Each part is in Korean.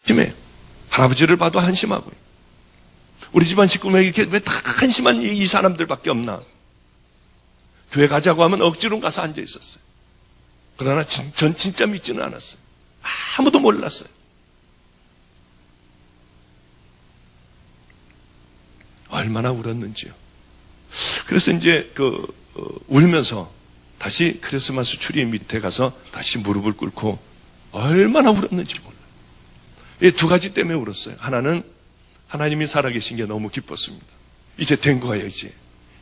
심해요. 할아버지를 봐도 한심하고요. 우리 집안 식구는 이렇게 왜 다 한심한 이 사람들밖에 없나? 교회 가자고 하면 억지로 가서 앉아 있었어요. 그러나 전 진짜 믿지는 않았어요. 아무도 몰랐어요. 얼마나 울었는지요. 그래서 이제 울면서 다시 크리스마스 추리 밑에 가서 다시 무릎을 꿇고 얼마나 울었는지 몰라요. 이 두 가지 때문에 울었어요. 하나는 하나님이 살아계신 게 너무 기뻤습니다. 이제 된 거예요, 이제.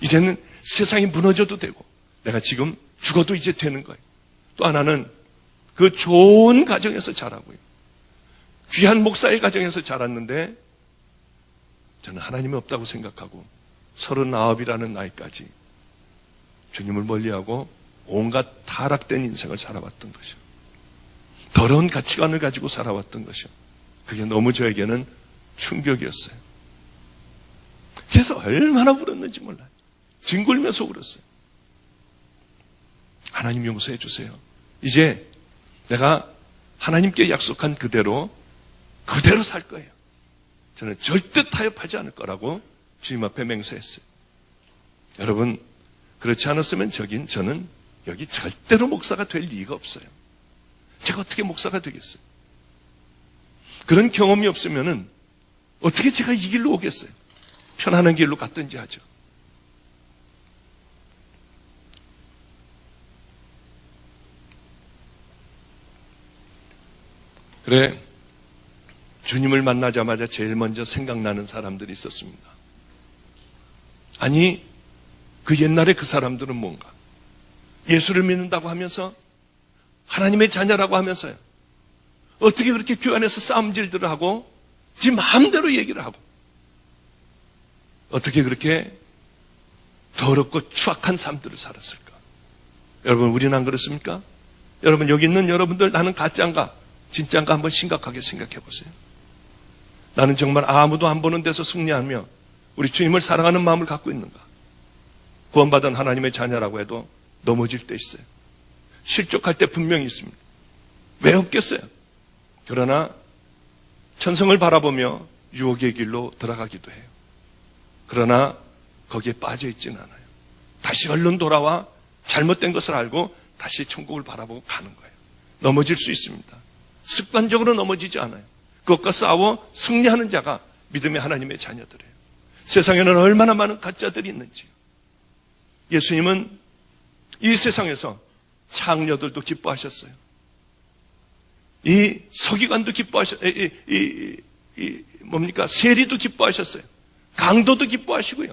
이제는 세상이 무너져도 되고, 내가 지금 죽어도 이제 되는 거예요. 또 하나는 그 좋은 가정에서 자라고요. 귀한 목사의 가정에서 자랐는데, 저는 하나님이 없다고 생각하고, 39이라는 나이까지 주님을 멀리하고 온갖 타락된 인생을 살아왔던 것이요. 더러운 가치관을 가지고 살아왔던 것이요. 그게 너무 저에게는 충격이었어요. 그래서 얼마나 울었는지 몰라요. 뒹굴면서 울었어요. 하나님 용서해 주세요. 이제 내가 하나님께 약속한 그대로 살 거예요. 저는 절대 타협하지 않을 거라고 주님 앞에 맹세했어요. 여러분, 그렇지 않았으면 저는 여기 절대로 목사가 될 리가 없어요. 제가 어떻게 목사가 되겠어요? 그런 경험이 없으면은 어떻게 제가 이 길로 오겠어요? 편안한 길로 갔든지 하죠. 그래, 주님을 만나자마자 제일 먼저 생각나는 사람들이 있었습니다. 아니, 그 옛날에 그 사람들은 뭔가? 예수를 믿는다고 하면서, 하나님의 자녀라고 하면서요. 어떻게 그렇게 교회 안에서 싸움질들을 하고, 지 마음대로 얘기를 하고, 어떻게 그렇게 더럽고 추악한 삶들을 살았을까? 여러분, 우리는 안 그렇습니까? 여러분, 여기 있는 여러분들, 나는 가짜인가, 진짜인가 한번 심각하게 생각해 보세요. 나는 정말 아무도 안 보는 데서 승리하며 우리 주님을 사랑하는 마음을 갖고 있는가? 구원받은 하나님의 자녀라고 해도 넘어질 때 있어요. 실족할 때 분명히 있습니다. 왜 없겠어요? 그러나 천성을 바라보며 유혹의 길로 들어가기도 해요. 그러나 거기에 빠져 있지는 않아요. 다시 얼른 돌아와 잘못된 것을 알고 다시 천국을 바라보고 가는 거예요. 넘어질 수 있습니다. 습관적으로 넘어지지 않아요. 그것과 싸워 승리하는 자가 믿음의 하나님의 자녀들이에요. 세상에는 얼마나 많은 가짜들이 있는지. 예수님은 이 세상에서 창녀들도 기뻐하셨어요. 이 서기관도 기뻐하셨어요. 세리도 기뻐하셨어요. 강도도 기뻐하시고요.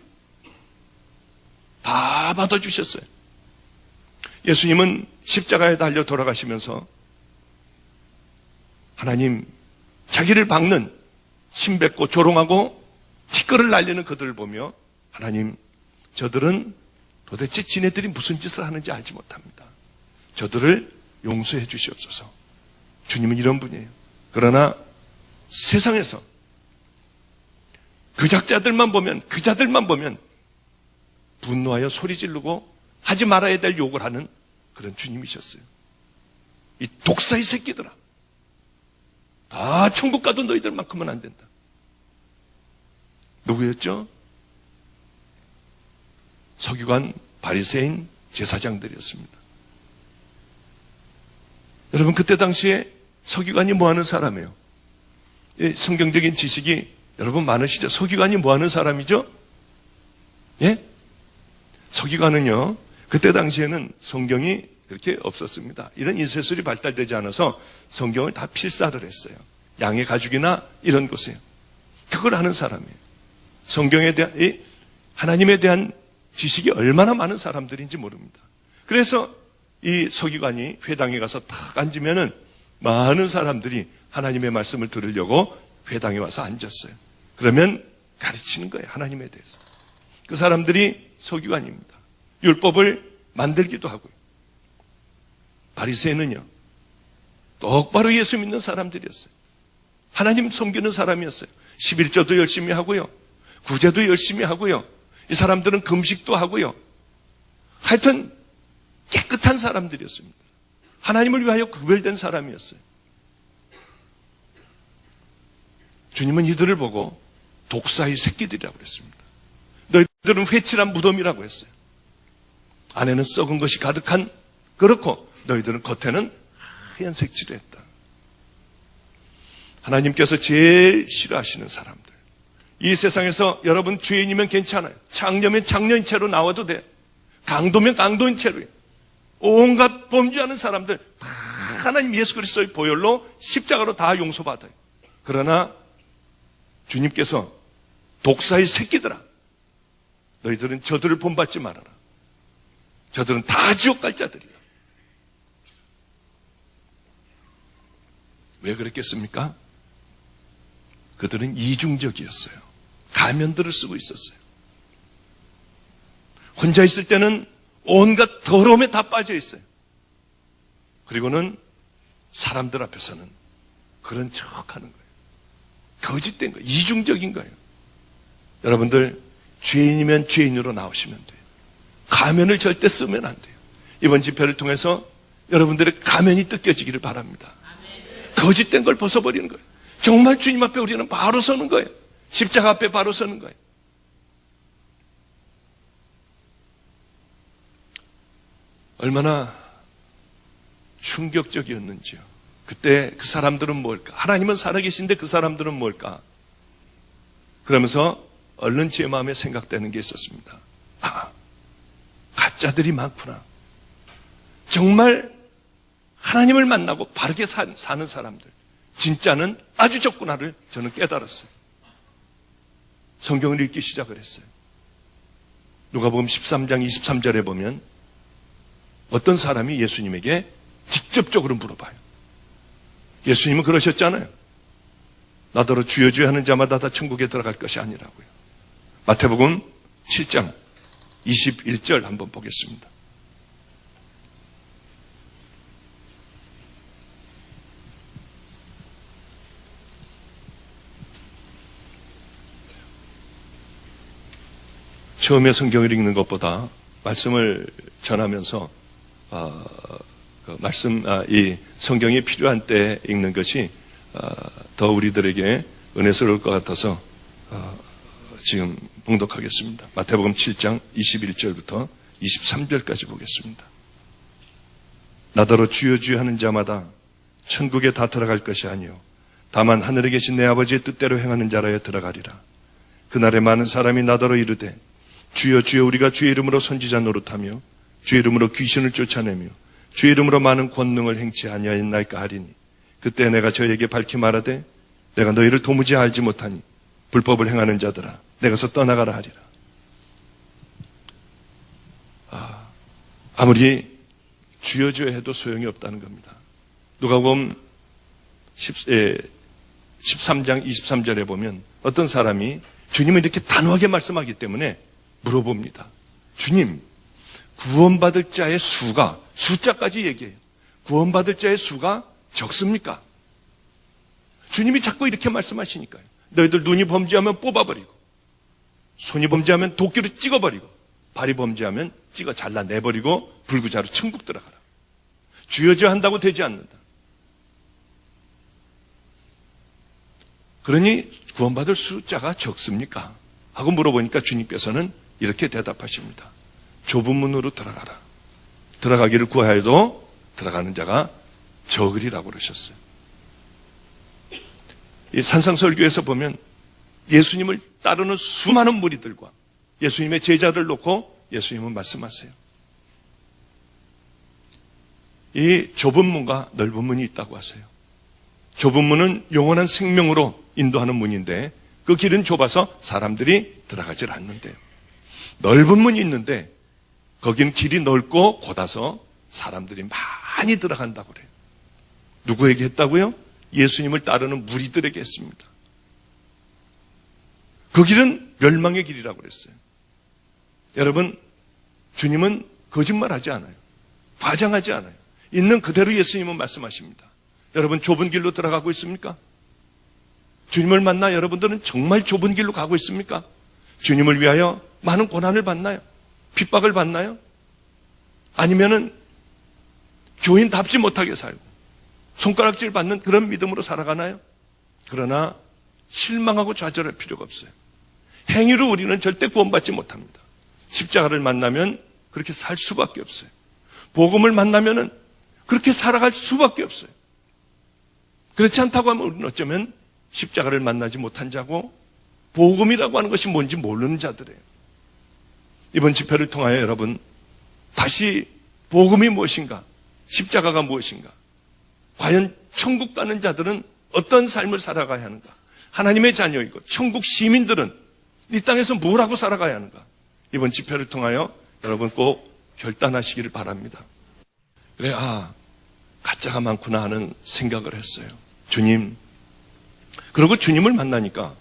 다 받아주셨어요. 예수님은 십자가에 달려 돌아가시면서 하나님, 자기를 박는 침뱉고 조롱하고 티끌을 날리는 그들을 보며 하나님, 저들은 도대체 지네들이 무슨 짓을 하는지 알지 못합니다. 저들을 용서해 주시옵소서. 주님은 이런 분이에요. 그러나 세상에서 그 자들만 보면 분노하여 소리 지르고 하지 말아야 될 욕을 하는 그런 주님이셨어요. 이 독사의 새끼들아, 다 천국 가도 너희들만큼은 안 된다. 누구였죠? 서기관, 바리새인, 제사장들이었습니다. 여러분, 그때 당시에 서기관이 뭐 하는 사람이에요? 성경적인 지식이 여러분 많으시죠? 서기관이 뭐 하는 사람이죠? 예? 서기관은요, 그때 당시에는 성경이 그렇게 없었습니다. 이런 인쇄술이 발달되지 않아서 성경을 다 필사를 했어요. 양의 가죽이나 이런 곳에. 그걸 하는 사람이에요. 성경에 대한, 하나님에 대한 지식이 얼마나 많은 사람들인지 모릅니다. 그래서 이 서기관이 회당에 가서 탁 앉으면은 많은 사람들이 하나님의 말씀을 들으려고 회당에 와서 앉았어요. 그러면 가르치는 거예요. 하나님에 대해서. 그 사람들이 서기관입니다. 율법을 만들기도 하고요. 바리새인은요, 똑바로 예수 믿는 사람들이었어요. 하나님 섬기는 사람이었어요. 11조도 열심히 하고요. 구제도 열심히 하고요. 이 사람들은 금식도 하고요. 하여튼 깨끗한 사람들이었습니다. 하나님을 위하여 구별된 사람이었어요. 주님은 이들을 보고 독사의 새끼들이라고 그랬습니다. 너희들은 회칠한 무덤이라고 했어요. 안에는 썩은 것이 가득한, 그렇고 너희들은 겉에는 하얀 색칠을 했다. 하나님께서 제일 싫어하시는 사람들, 이 세상에서 여러분 죄인이면 괜찮아요. 창녀면 창녀인 채로 나와도 돼요. 강도면 강도인 채로요. 온갖 범죄하는 사람들 다 하나님 예수 그리스도의 보혈로 십자가로 다 용서받아요. 그러나 주님께서 독사의 새끼들아, 너희들은 저들을 본받지 말아라. 저들은 다 지옥 갈 자들이야. 왜 그랬겠습니까? 그들은 이중적이었어요. 가면들을 쓰고 있었어요. 혼자 있을 때는 온갖 더러움에 다 빠져 있어요. 그리고는 사람들 앞에서는 그런 척 하는 거예요. 거짓된 거예요. 이중적인 거예요. 여러분들, 죄인이면 죄인으로 나오시면 돼요. 가면을 절대 쓰면 안 돼요. 이번 집회를 통해서 여러분들의 가면이 뜯겨지기를 바랍니다. 거짓된 걸 벗어버리는 거예요. 정말 주님 앞에 우리는 바로 서는 거예요. 십자가 앞에 바로 서는 거예요. 얼마나 충격적이었는지요. 그때 그 사람들은 뭘까? 하나님은 살아계신데 그 사람들은 뭘까? 그러면서 얼른 제 마음에 생각되는 게 있었습니다. 아, 가짜들이 많구나. 정말 하나님을 만나고 바르게 사는 사람들, 진짜는 아주 적구나를 저는 깨달았어요. 성경을 읽기 시작을 했어요. 누가복음 13장 23절에 보면 어떤 사람이 예수님에게 직접적으로 물어봐요. 예수님은 그러셨잖아요. 나더러 주여 주여 하는 자마다 다 천국에 들어갈 것이 아니라고요. 마태복음 7장 21절 한번 보겠습니다. 처음에 성경을 읽는 것보다 말씀을 전하면서 이 성경이 필요한 때 읽는 것이 더 우리들에게 은혜스러울 것 같아서 지금 봉독하겠습니다. 마태복음 7장 21절부터 23절까지 보겠습니다. 나더러 주여 주여 하는 자마다 천국에 다 들어갈 것이 아니요 다만 하늘에 계신 내 아버지의 뜻대로 행하는 자라야 들어가리라. 그날에 많은 사람이 나더러 이르되 주여 주여 우리가 주의 이름으로 선지자 노릇하며 주의 이름으로 귀신을 쫓아내며 주의 이름으로 많은 권능을 행치 아니하였나이까 하리니 그때 내가 저에게 밝히 말하되 내가 너희를 도무지 알지 못하니 불법을 행하는 자들아 내가서 떠나가라 하리라. 아무리 주여 주여 해도 소용이 없다는 겁니다. 누가복음 13장 23절에 보면 어떤 사람이 주님은 이렇게 단호하게 말씀하기 때문에 물어봅니다. 주님, 구원받을 자의 수가, 숫자까지 얘기해요. 구원받을 자의 수가 적습니까? 주님이 자꾸 이렇게 말씀하시니까요. 너희들 눈이 범죄하면 뽑아버리고, 손이 범죄하면 도끼로 찍어버리고, 발이 범죄하면 찍어 잘라내버리고 불구자로 천국 들어가라. 주여 주여 한다고 되지 않는다. 그러니 구원받을 숫자가 적습니까? 하고 물어보니까 주님께서는 이렇게 대답하십니다. 좁은 문으로 들어가라. 들어가기를 구하여도 들어가는 자가 적으리라고 그러셨어요. 이 산상설교에서 보면 예수님을 따르는 수많은 무리들과 예수님의 제자를 놓고 예수님은 말씀하세요. 이 좁은 문과 넓은 문이 있다고 하세요. 좁은 문은 영원한 생명으로 인도하는 문인데 그 길은 좁아서 사람들이 들어가질 않는데요. 넓은 문이 있는데 거기는 길이 넓고 곧아서 사람들이 많이 들어간다고 그래요. 누구에게 했다고요? 예수님을 따르는 무리들에게 했습니다. 그 길은 멸망의 길이라고 그랬어요. 여러분, 주님은 거짓말하지 않아요. 과장하지 않아요. 있는 그대로 예수님은 말씀하십니다. 여러분, 좁은 길로 들어가고 있습니까? 주님을 만나 여러분들은 정말 좁은 길로 가고 있습니까? 주님을 위하여 많은 고난을 받나요? 핍박을 받나요? 아니면은 교인답지 못하게 살고 손가락질 받는 그런 믿음으로 살아가나요? 그러나 실망하고 좌절할 필요가 없어요. 행위로 우리는 절대 구원받지 못합니다. 십자가를 만나면 그렇게 살 수밖에 없어요. 복음을 만나면은 그렇게 살아갈 수밖에 없어요. 그렇지 않다고 하면 우리는 어쩌면 십자가를 만나지 못한 자고 복음이라고 하는 것이 뭔지 모르는 자들이에요. 이번 집회를 통하여 여러분 다시 복음이 무엇인가, 십자가가 무엇인가, 과연 천국 가는 자들은 어떤 삶을 살아가야 하는가, 하나님의 자녀이고 천국 시민들은 이 땅에서 뭘 하고 살아가야 하는가, 이번 집회를 통하여 여러분 꼭 결단하시기를 바랍니다. 그래, 가짜가 많구나 하는 생각을 했어요. 주님. 그리고 주님을 만나니까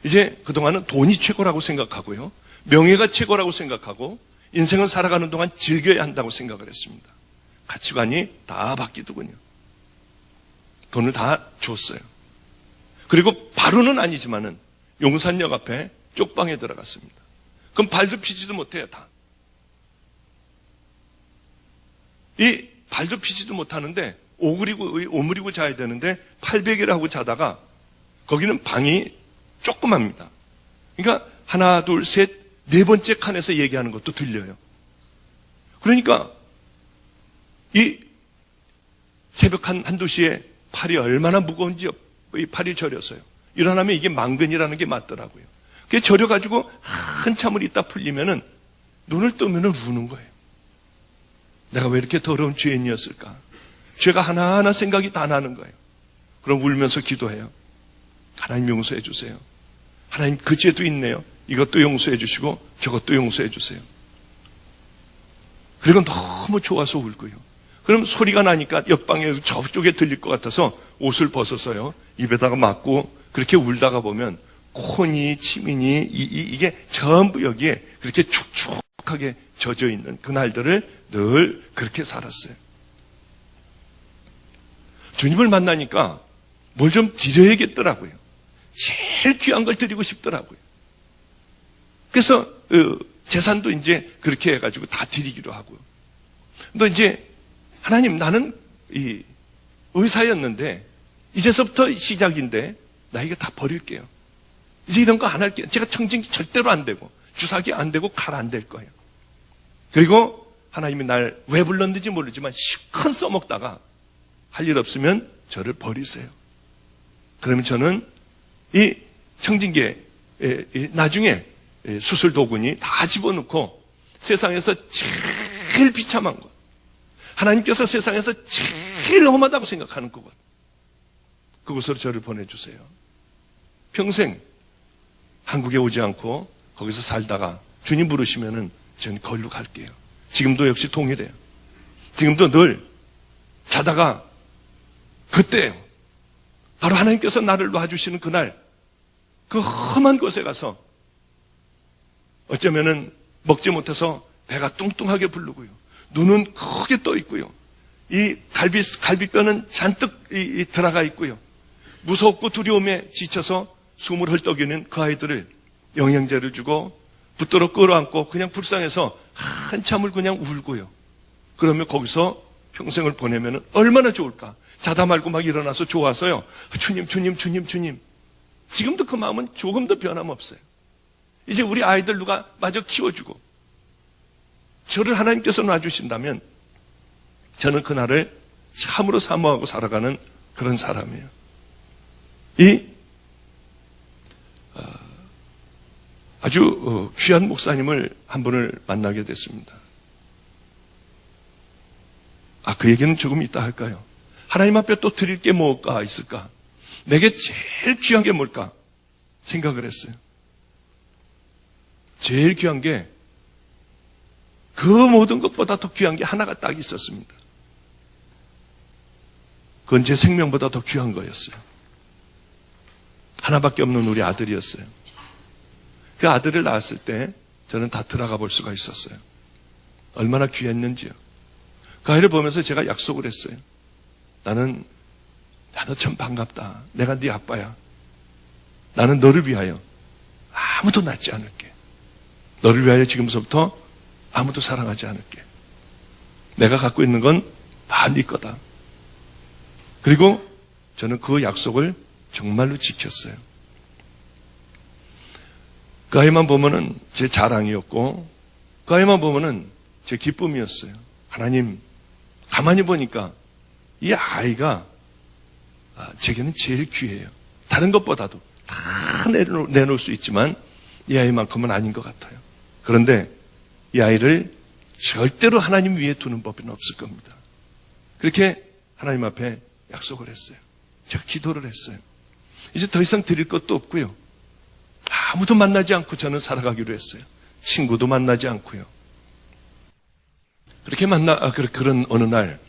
이제 그동안은 돈이 최고라고 생각하고요, 명예가 최고라고 생각하고 인생을 살아가는 동안 즐겨야 한다고 생각을 했습니다. 가치관이 다 바뀌더군요. 돈을 다 줬어요. 그리고 바로는 아니지만은 용산역 앞에 쪽방에 들어갔습니다. 그럼 발도 피지도 못해요, 다. 이 발도 피지도 못하는데 오므리고 자야 되는데 800이라고 자다가 거기는 방이 조그맣니다. 그러니까 하나, 둘, 셋, 네 번째 칸에서 얘기하는 것도 들려요. 그러니까 이 새벽 한두 시에 팔이 얼마나 무거운지 이 팔이 저려서요. 일어나면 이게 망근이라는 게 맞더라고요. 그게 저려가지고 한참을 있다 풀리면은 눈을 뜨면은 우는 거예요. 내가 왜 이렇게 더러운 죄인이었을까? 죄가 하나하나 생각이 다 나는 거예요. 그럼 울면서 기도해요. 하나님 용서해 주세요. 하나님 그 죄도 있네요. 이것도 용서해 주시고 저것도 용서해 주세요. 그리고 너무 좋아서 울고요. 그럼 소리가 나니까 옆방에 저쪽에 들릴 것 같아서 옷을 벗어서요, 입에다가 맞고 그렇게 울다가 보면 콘이, 치민이 이게 전부 여기에 그렇게 축축하게 젖어 있는 그날들을 늘 그렇게 살았어요. 주님을 만나니까 뭘 좀 드려야겠더라고요. 제일 귀한 걸 드리고 싶더라고요. 그래서 재산도 이제 그렇게 해가지고 다 드리기로 하고요. 근데 이제 하나님, 나는 이 의사였는데 이제서부터 시작인데 나 이거 다 버릴게요. 이제 이런 거 안 할게요. 제가 청진기 절대로 안 되고 주사기 안 되고 칼 안 될 거예요. 그리고 하나님이 날 왜 불렀는지 모르지만 실컷 써먹다가 할 일 없으면 저를 버리세요. 그러면 저는 이 청진기에 나중에 수술 도구니 다 집어넣고 세상에서 제일 비참한 것, 하나님께서 세상에서 제일 험하다고 생각하는 그곳으로 저를 보내주세요. 평생 한국에 오지 않고 거기서 살다가 주님 부르시면은 저는 거기로 갈게요. 지금도 역시 동일해요. 지금도 늘 자다가 그때요, 바로 하나님께서 나를 놔주시는 그날 그 험한 곳에 가서 어쩌면은 먹지 못해서 배가 뚱뚱하게 부르고요, 눈은 크게 떠 있고요, 이 갈비뼈는 잔뜩 들어가 있고요, 무섭고 두려움에 지쳐서 숨을 헐떡이는 그 아이들을 영양제를 주고 붙들어 끌어안고 그냥 불쌍해서 한참을 그냥 울고요. 그러면 거기서 평생을 보내면 얼마나 좋을까? 자다 말고 막 일어나서 좋아서요, 주님, 주님, 주님, 주님. 지금도 그 마음은 조금도 변함없어요. 이제 우리 아이들 누가 마저 키워주고 저를 하나님께서 놔주신다면 저는 그날을 참으로 사모하고 살아가는 그런 사람이에요. 아주 귀한 목사님을 한 분을 만나게 됐습니다. 그 얘기는 조금 이따 할까요? 하나님 앞에 또 드릴 게 뭐가 있을까? 내게 제일 귀한 게 뭘까? 생각을 했어요. 제일 귀한 게, 그 모든 것보다 더 귀한 게 하나가 딱 있었습니다. 그건 제 생명보다 더 귀한 거였어요. 하나밖에 없는 우리 아들이었어요. 그 아들을 낳았을 때 저는 다 들어가 볼 수가 있었어요. 얼마나 귀했는지요. 그 아이를 보면서 제가 약속을 했어요. 나는 너 참 반갑다. 내가 네 아빠야. 나는 너를 위하여 아무도 낳지 않을게. 너를 위하여 지금서부터 아무도 사랑하지 않을게. 내가 갖고 있는 건 다 네 거다. 그리고 저는 그 약속을 정말로 지켰어요. 그 아이만 보면은 제 자랑이었고, 그 아이만 보면은 제 기쁨이었어요. 하나님, 가만히 보니까 이 아이가 제게는 제일 귀해요. 다른 것보다도 다 내놓을 수 있지만 이 아이만큼은 아닌 것 같아요. 그런데 이 아이를 절대로 하나님 위에 두는 법은 없을 겁니다. 그렇게 하나님 앞에 약속을 했어요. 제가 기도를 했어요. 이제 더 이상 드릴 것도 없고요. 아무도 만나지 않고 저는 살아가기로 했어요. 친구도 만나지 않고요. 그렇게 그런 어느 날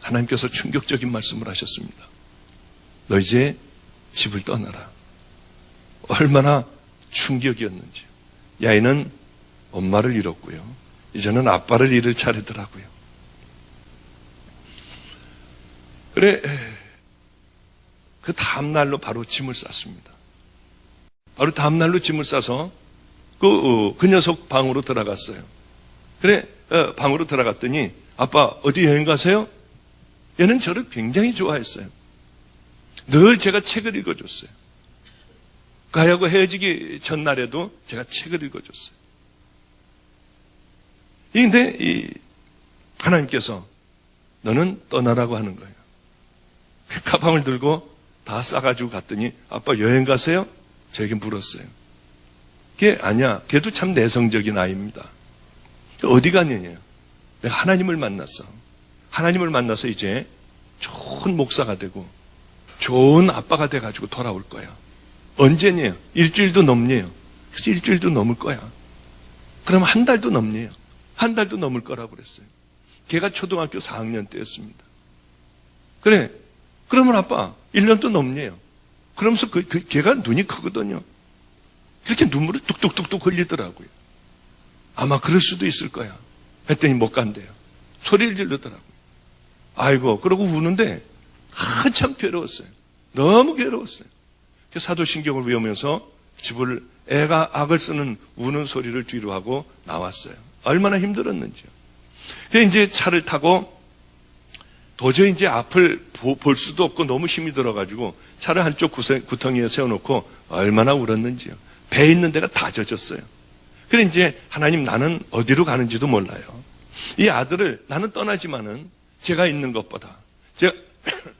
하나님께서 충격적인 말씀을 하셨습니다. 너 이제 집을 떠나라. 얼마나 충격이었는지. 이 아이는 엄마를 잃었고요. 이제는 아빠를 잃을 차례더라고요. 그래, 그 다음날로 바로 짐을 쌌습니다. 바로 다음날로 짐을 싸서 그 녀석 방으로 들어갔어요. 그래, 방으로 들어갔더니 아빠 어디 여행 가세요? 얘는 저를 굉장히 좋아했어요. 늘 제가 책을 읽어줬어요. 가야하고 헤어지기 전날에도 제가 책을 읽어줬어요. 그런데 하나님께서 너는 떠나라고 하는 거예요. 그 가방을 들고 다 싸가지고 갔더니 아빠 여행 가세요? 저에게 물었어요. 걔 아니야. 걔도 참 내성적인 아이입니다. 어디 가느냐? 내가 하나님을 만났어. 하나님을 만나서 이제 좋은 목사가 되고 좋은 아빠가 돼가지고 돌아올 거야. 언제냐? 일주일도 넘네요. 그래서 일주일도 넘을 거야. 그럼 한 달도 넘네요. 한 달도 넘을 거라고 그랬어요. 걔가 초등학교 4학년 때였습니다. 그래. 그러면 아빠 1년도 넘네요. 그러면서 걔가 눈이 크거든요. 그렇게 눈물을 뚝뚝뚝뚝 흘리더라고요. 아마 그럴 수도 있을 거야. 했더니 못 간대요. 소리를 지르더라고요. 아이고, 그러고 우는데 한참 괴로웠어요. 너무 괴로웠어요. 사도신경을 외우면서 집을 애가 악을 쓰는 우는 소리를 뒤로 하고 나왔어요. 얼마나 힘들었는지요. 그래서 이제 차를 타고 도저히 이제 앞을 볼 수도 없고 너무 힘이 들어가지고 차를 한쪽 구덩이에 세워놓고 얼마나 울었는지요. 배 있는 데가 다 젖었어요. 그래 이제 하나님 나는 어디로 가는지도 몰라요. 이 아들을 나는 떠나지만은 제가 있는 것보다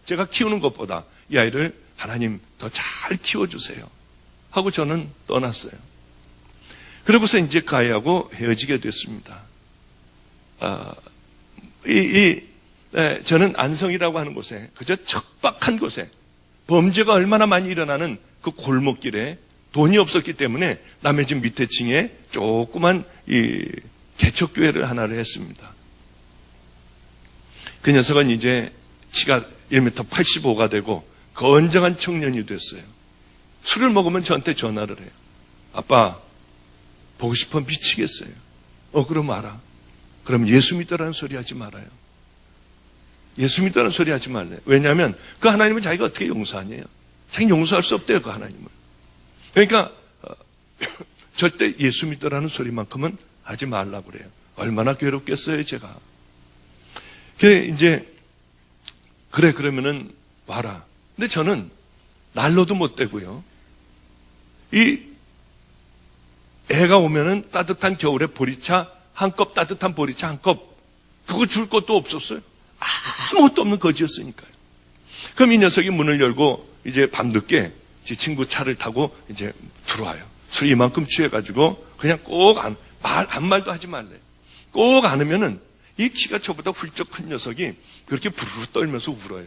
제가 키우는 것보다 이 아이를 하나님 더 잘 키워주세요 하고 저는 떠났어요. 그러고서 이제 그 아이하고 헤어지게 됐습니다. 저는 안성이라고 하는 곳에 그저 척박한 곳에 범죄가 얼마나 많이 일어나는 그 골목길에 돈이 없었기 때문에 남의 집 밑에 층에 조그만 개척교회를 하나를 했습니다. 그 녀석은 이제 키가 1m 85가 되고 건장한 청년이 됐어요. 술을 먹으면 저한테 전화를 해요. 아빠 보고 싶어 미치겠어요. 그럼 알아. 그럼 예수 믿으라는 소리 하지 말아요. 예수 믿으라는 소리 하지 말래요. 왜냐하면 그 하나님은 자기가 어떻게 용서하냐요. 자기 용서할 수 없대요. 그 하나님을. 그러니까 절대 예수 믿으라는 소리만큼은 하지 말라고 그래요. 얼마나 괴롭겠어요 제가. 그래 이제 그래 그러면은 와라. 근데 저는 난로도 못 대고요. 이 애가 오면은 따뜻한 겨울에 보리차 한 컵, 따뜻한 보리차 한 컵, 그거 줄 것도 없었어요. 아무것도 없는 거지였으니까요. 그럼 이 녀석이 문을 열고 이제 밤늦게 제 친구 차를 타고 이제 들어와요. 술 이만큼 취해가지고 그냥 꼭 아무 말도 하지 말래요. 꼭 안으면은 이 키가 저보다 훌쩍 큰 녀석이 그렇게 부르르 떨면서 울어요.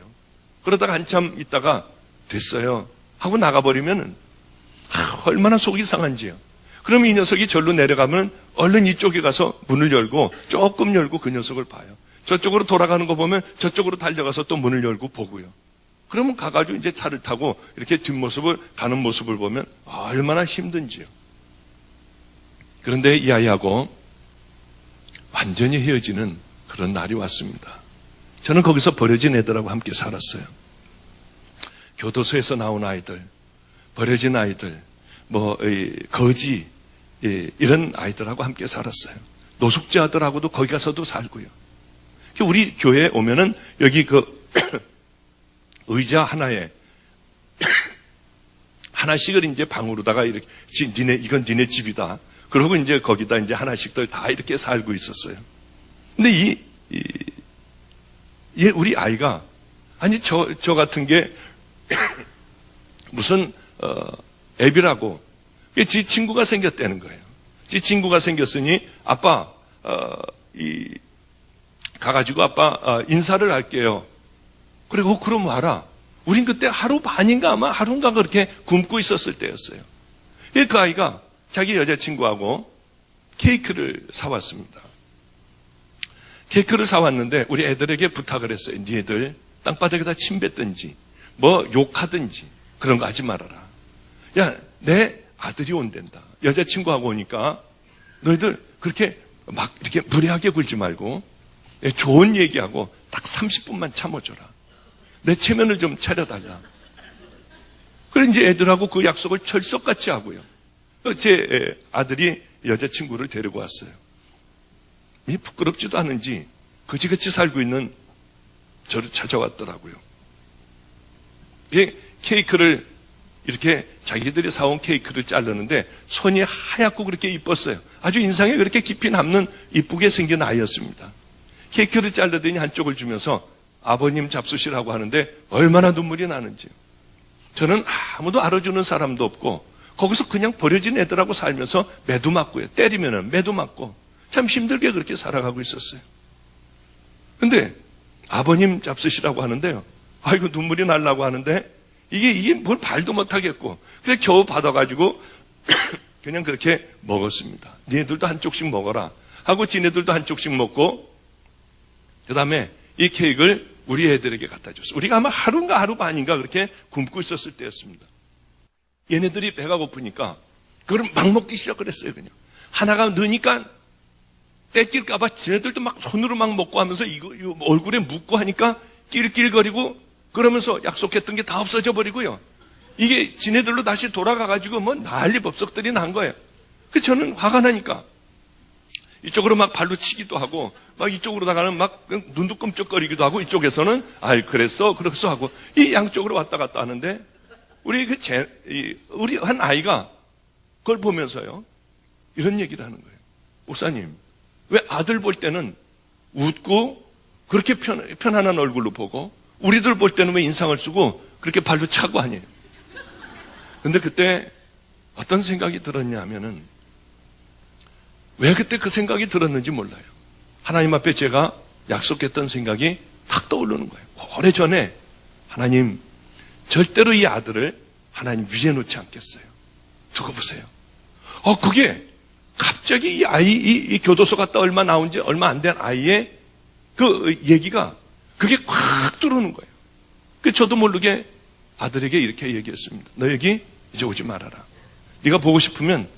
그러다가 한참 있다가 됐어요 하고 나가버리면은 얼마나 속이 상한지요. 그럼 이 녀석이 절로 내려가면 얼른 이쪽에 가서 문을 열고 조금 열고 그 녀석을 봐요. 저쪽으로 돌아가는 거 보면 저쪽으로 달려가서 또 문을 열고 보고요. 그러면 가가지고 이제 차를 타고 이렇게 뒷모습을 가는 모습을 보면 얼마나 힘든지요. 그런데 이 아이하고 완전히 헤어지는 그런 날이 왔습니다. 저는 거기서 버려진 애들하고 함께 살았어요. 교도소에서 나온 아이들, 버려진 아이들, 거지, 이런 아이들하고 함께 살았어요. 노숙자 아들하고도 거기 가서도 살고요. 우리 교회에 오면은 여기 그 의자 하나에 하나씩을 이제 방으로다가 이렇게, 이건 니네 집이다. 그러고 이제 거기다 이제 하나씩들 다 이렇게 살고 있었어요. 근데 우리 아이가, 아니, 저 같은 게 무슨, 애비라고, 지 친구가 생겼다는 거예요. 지 친구가 생겼으니, 아빠, 가가지고 아빠, 인사를 할게요. 그리고 그럼 와라. 우린 그때 하루 반인가 아마 하루인가 그렇게 굶고 있었을 때였어요. 그 아이가 자기 여자친구하고 케이크를 사왔습니다. 케이크를 사왔는데 우리 애들에게 부탁을 했어요. 니네들 땅바닥에다 침 뱉든지 뭐 욕하든지 그런 거 하지 말아라. 야, 내 아들이 온댄다. 여자친구하고 오니까 너희들 그렇게 막 이렇게 무례하게 굴지 말고 좋은 얘기하고 딱 30분만 참아줘라. 내 체면을 좀 차려달라. 그래 이제 애들하고 그 약속을 철석같이 하고요. 제 아들이 여자친구를 데리고 왔어요. 이 부끄럽지도 않은지 거지같이 살고 있는 저를 찾아왔더라고요. 케이크를 이렇게 자기들이 사온 케이크를 자르는데 손이 하얗고 그렇게 이뻤어요. 아주 인상에 그렇게 깊이 남는 이쁘게 생긴 아이였습니다. 케이크를 자르더니 한쪽을 주면서 아버님 잡수시라고 하는데 얼마나 눈물이 나는지요. 저는 아무도 알아주는 사람도 없고 거기서 그냥 버려진 애들하고 살면서 매도 맞고요. 때리면은 매도 맞고 참 힘들게 그렇게 살아가고 있었어요. 근데 아버님 잡수시라고 하는데요. 아이고 눈물이 날라고 하는데 이게 뭘 말도 못하겠고 그래서 겨우 받아가지고 그냥 그렇게 먹었습니다. 니네들도 한쪽씩 먹어라 하고 지네들도 한쪽씩 먹고 그 다음에 이 케이크를 우리 애들에게 갖다 줬어요. 우리가 아마 하루인가 하루 반인가 그렇게 굶고 있었을 때였습니다. 얘네들이 배가 고프니까 그걸 막 먹기 시작했어요. 그냥 하나가 넣으니까 뺏길까봐 지네들도 막 손으로 막 먹고 하면서 이거 얼굴에 묻고 하니까 낄낄거리고 그러면서 약속했던 게 다 없어져 버리고요. 이게 지네들로 다시 돌아가가지고 뭐 난리 법석들이 난 거예요. 그 저는 화가 나니까 이쪽으로 막 발로 치기도 하고 막 이쪽으로다가는 막 눈도 끔쩍거리기도 하고 이쪽에서는 아이 그랬어 하고 이 양쪽으로 왔다 갔다 하는데 우리 우리 한 아이가 그걸 보면서요 이런 얘기를 하는 거예요. 목사님 왜 아들 볼 때는 웃고 그렇게 편안한 얼굴로 보고 우리들 볼 때는 왜 인상을 쓰고 그렇게 발로 차고 하니? 근데 그때 어떤 생각이 들었냐 하면은 왜 그때 그 생각이 들었는지 몰라요. 하나님 앞에 제가 약속했던 생각이 탁 떠오르는 거예요. 오래전에 하나님 절대로 이 아들을 하나님 위에 놓지 않겠어요. 두고 보세요. 그게 갑자기 이 아이, 이 교도소 갔다 얼마 나온 지 얼마 안 된 아이의 그 얘기가 그게 콱 들어오는 거예요. 그 저도 모르게 아들에게 이렇게 얘기했습니다. 너 여기 이제 오지 말아라. 네가 보고 싶으면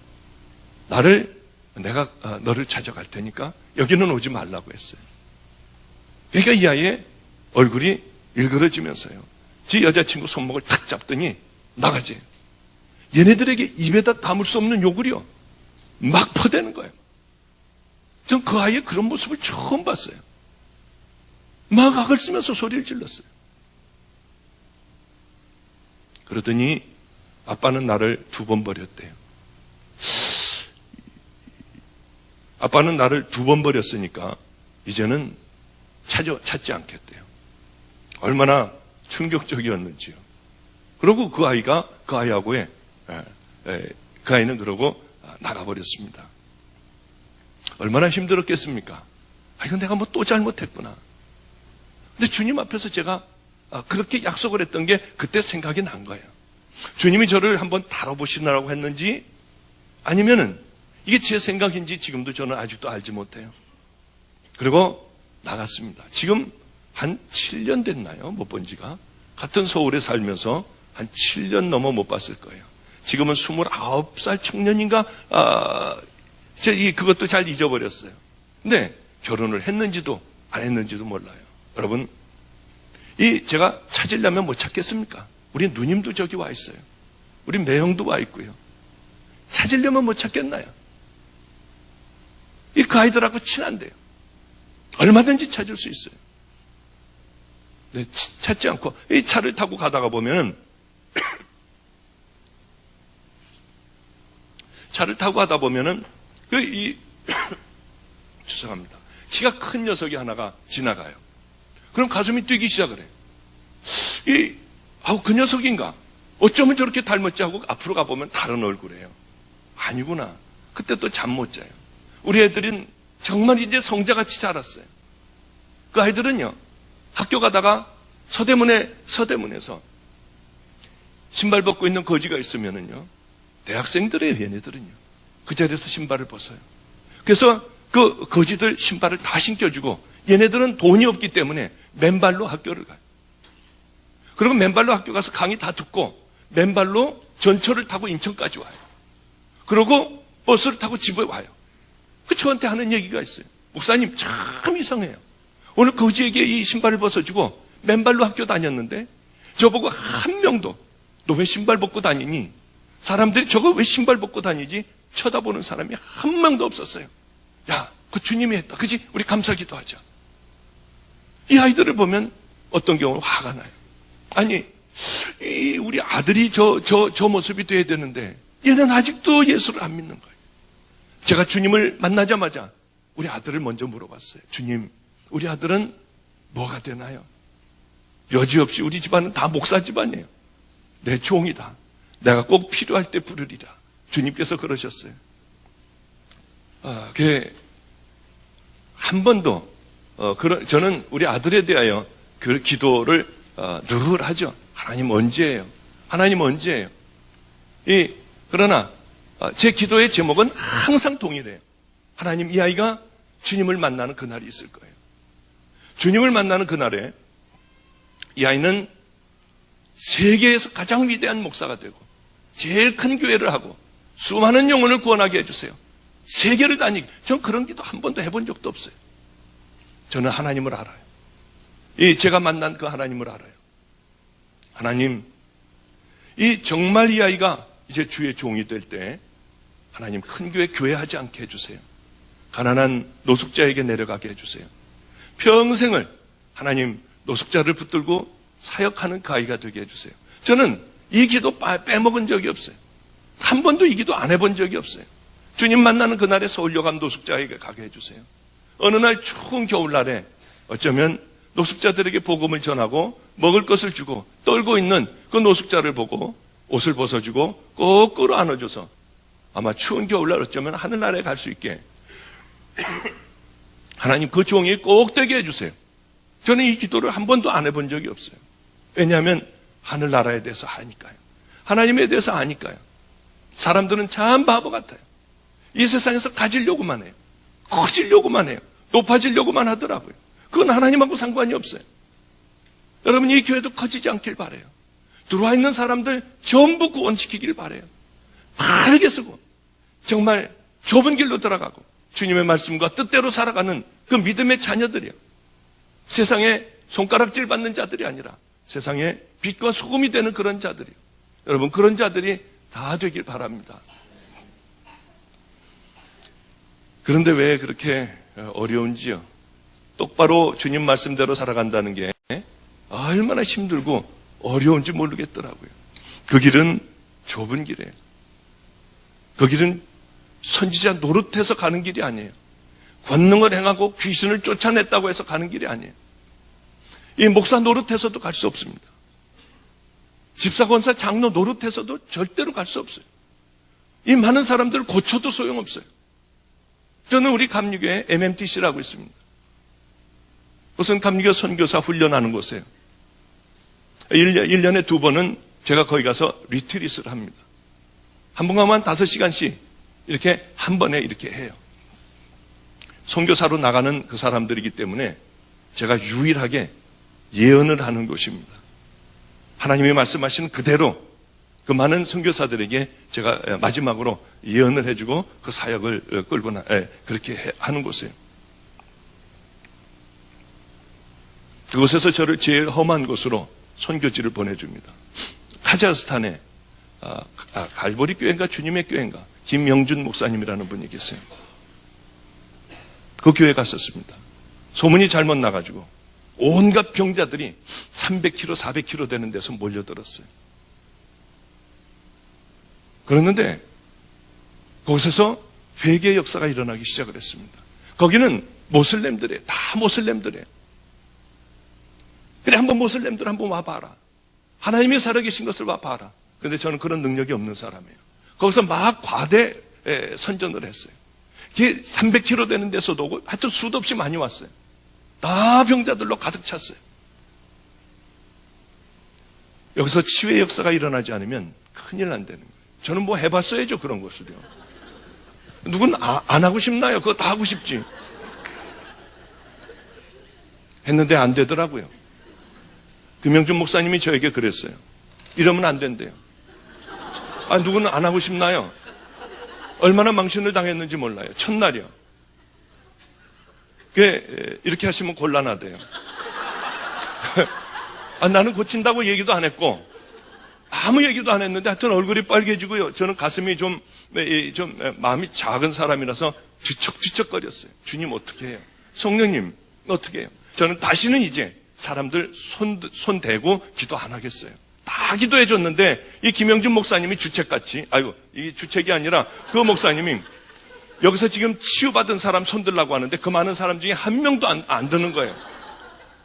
내가 너를 찾아갈 테니까 여기는 오지 말라고 했어요. 그러니까 이 아이의 얼굴이 일그러지면서요. 지 여자친구 손목을 탁 잡더니 나가지. 얘네들에게 입에다 담을 수 없는 욕을요. 막 퍼대는 거예요. 전 그 아이의 그런 모습을 처음 봤어요. 막 악을 쓰면서 소리를 질렀어요. 그러더니 아빠는 나를 2번 버렸대요. 아빠는 나를 2번 버렸으니까 이제는 찾지 않겠대요. 얼마나 충격적이었는지요. 그리고 그 아이하고의 그 아이는 그러고 나가버렸습니다. 얼마나 힘들었겠습니까? 이건 내가 뭐 또 잘못했구나. 근데 주님 앞에서 제가 그렇게 약속을 했던 게 그때 생각이 난 거예요. 주님이 저를 한번 다뤄보시느라고 했는지 아니면은 이게 제 생각인지 지금도 저는 아직도 알지 못해요. 그리고 나갔습니다. 지금 한 7년 됐나요? 못 본 지가. 같은 서울에 살면서 한 7년 넘어 못 봤을 거예요. 지금은 29살 청년인가? 그것도 잘 잊어버렸어요. 근데 결혼을 했는지도 안 했는지도 몰라요. 여러분, 제가 찾으려면 못 찾겠습니까? 우리 누님도 저기 와 있어요. 우리 매형도 와 있고요. 찾으려면 못 찾겠나요? 그 아이들하고 친한데요. 얼마든지 찾을 수 있어요. 네, 찾지 않고 이 차를 타고 가다가 보면 차를 타고 가다 보면은 죄송합니다. 키가 큰 녀석이 하나가 지나가요. 그럼 가슴이 뛰기 시작을 해요. 그 녀석인가? 어쩌면 저렇게 닮았지 하고 앞으로 가보면 다른 얼굴이에요. 아니구나. 그때 또 잠 못 자요. 우리 애들은 정말 이제 성자같이 자랐어요. 그 아이들은요, 학교 가다가 서대문에서 신발 벗고 있는 거지가 있으면은요, 대학생들이에요, 얘네들은요. 그 자리에서 신발을 벗어요. 그래서 그 거지들 신발을 다 신겨주고, 얘네들은 돈이 없기 때문에 맨발로 학교를 가요. 그리고 맨발로 학교 가서 강의 다 듣고, 맨발로 전철을 타고 인천까지 와요. 그리고 버스를 타고 집에 와요. 그 저한테 하는 얘기가 있어요. 목사님, 참 이상해요. 오늘 거지에게 이 신발을 벗어주고 맨발로 학교 다녔는데 저보고 한 명도 너 왜 신발 벗고 다니니? 사람들이 저거 왜 신발 벗고 다니지? 쳐다보는 사람이 한 명도 없었어요. 야, 그 주님이 했다. 그지? 우리 감사기도 하자. 이 아이들을 보면 어떤 경우는 화가 나요. 아니, 우리 아들이 저 모습이 돼야 되는데 얘는 아직도 예수를 안 믿는 거예요. 제가 주님을 만나자마자 우리 아들을 먼저 물어봤어요. 주님, 우리 아들은 뭐가 되나요? 여지없이 우리 집안은 다 목사 집안이에요. 내 종이다. 내가 꼭 필요할 때 부르리라. 주님께서 그러셨어요. 한 번도 저는 우리 아들에 대하여 그 기도를 늘 하죠. 하나님 언제예요? 하나님 언제예요? 그러나 제 기도의 제목은 항상 동일해요. 하나님, 이 아이가 주님을 만나는 그날이 있을 거예요. 주님을 만나는 그날에 이 아이는 세계에서 가장 위대한 목사가 되고 제일 큰 교회를 하고 수많은 영혼을 구원하게 해주세요. 세계를 다니게. 전 그런 기도 한 번도 해본 적도 없어요. 저는 하나님을 알아요. 제가 만난 그 하나님을 알아요. 하나님, 정말 이 아이가 이제 주의 종이 될 때 하나님 큰 교회 하지 않게 해주세요. 가난한 노숙자에게 내려가게 해주세요. 평생을 하나님 노숙자를 붙들고 사역하는 그 아이가 되게 해주세요. 저는 이 기도 빼먹은 적이 없어요. 한 번도 이 기도 안 해본 적이 없어요. 주님 만나는 그날에 서울여감 노숙자에게 가게 해주세요. 어느 날 추운 겨울날에 어쩌면 노숙자들에게 복음을 전하고 먹을 것을 주고 떨고 있는 그 노숙자를 보고 옷을 벗어주고 꼭 끌어안아줘서 아마 추운 겨울날 어쩌면 하늘나라에 갈 수 있게 하나님 그 종이 꼭 되게 해주세요. 저는 이 기도를 한 번도 안 해본 적이 없어요. 왜냐하면 하늘나라에 대해서 아니까요. 하나님에 대해서 아니까요. 사람들은 참 바보 같아요. 이 세상에서 가지려고만 해요. 커지려고만 해요. 높아지려고만 하더라고요. 그건 하나님하고 상관이 없어요. 여러분, 이 교회도 커지지 않길 바라요. 들어와 있는 사람들 전부 구원시키길 바라요. 바르게 쓰고 정말 좁은 길로 들어가고 주님의 말씀과 뜻대로 살아가는 그 믿음의 자녀들이요. 세상에 손가락질 받는 자들이 아니라 세상에 빛과 소금이 되는 그런 자들이요. 여러분, 그런 자들이 다 되길 바랍니다. 그런데 왜 그렇게 어려운지요? 똑바로 주님 말씀대로 살아간다는 게 얼마나 힘들고 어려운지 모르겠더라고요. 그 길은 좁은 길이에요. 그 길은 선지자 노릇해서 가는 길이 아니에요. 권능을 행하고 귀신을 쫓아냈다고 해서 가는 길이 아니에요. 이 목사 노릇해서도 갈 수 없습니다. 집사, 권사, 장로 노릇해서도 절대로 갈 수 없어요. 이 많은 사람들을 고쳐도 소용없어요. 저는 우리 감리교회 MMTC라고 있습니다. 우선 감리교 선교사 훈련하는 곳이에요. 1년에 2번은 제가 거기 가서 리트릿을 합니다. 한 번 가면 5시간씩 이렇게 한 번에 이렇게 해요. 선교사로 나가는 그 사람들이기 때문에 제가 유일하게 예언을 하는 곳입니다. 하나님이 말씀하시는 그대로 그 많은 선교사들에게 제가 마지막으로 예언을 해주고 그 사역을 끌고 그렇게 하는 곳이에요. 그곳에서 저를 제일 험한 곳으로 선교지를 보내줍니다. 카자흐스탄에 갈보리 교회인가 주님의 교회인가 김명준 목사님이라는 분이 계세요. 그 교회 갔었습니다. 소문이 잘못 나가지고 온갖 병자들이 300km, 400km 되는 데서 몰려들었어요. 그랬는데 그곳에서 회개의 역사가 일어나기 시작을 했습니다. 거기는 모슬렘들이에요. 다 모슬렘들이에요. 그래, 한번 모슬렘들 한번 와봐라. 하나님이 살아계신 것을 와봐라. 그런데 저는 그런 능력이 없는 사람이에요. 거기서 막 과대 선전을 했어요. 그게 300km 되는 데서도 오고 하여튼 수도 없이 많이 왔어요. 다 병자들로 가득 찼어요. 여기서 치유의 역사가 일어나지 않으면 큰일 난다는 거예요. 저는 뭐 해봤어야죠, 그런 것을요. 누군 안 하고 싶나요? 그거 다 하고 싶지. 했는데 안 되더라고요. 김영준 목사님이 저에게 그랬어요. 이러면 안 된대요. 누구는 안 하고 싶나요? 얼마나 망신을 당했는지 몰라요. 첫날이요. 이렇게 하시면 곤란하대요. 나는 고친다고 얘기도 안 했고 아무 얘기도 안 했는데 하여튼 얼굴이 빨개지고요. 저는 가슴이 좀 마음이 작은 사람이라서 뒤척뒤척거렸어요. 주님 어떻게 해요? 성령님 어떻게 해요? 저는 다시는 이제 사람들 손 대고 기도 안 하겠어요. 다 기도해 줬는데 이 김영준 목사님이 주책같이, 이 주책이 아니라 그 목사님이 여기서 지금 치유받은 사람 손 들라고 하는데 그 많은 사람 중에 한 명도 안 드는 거예요.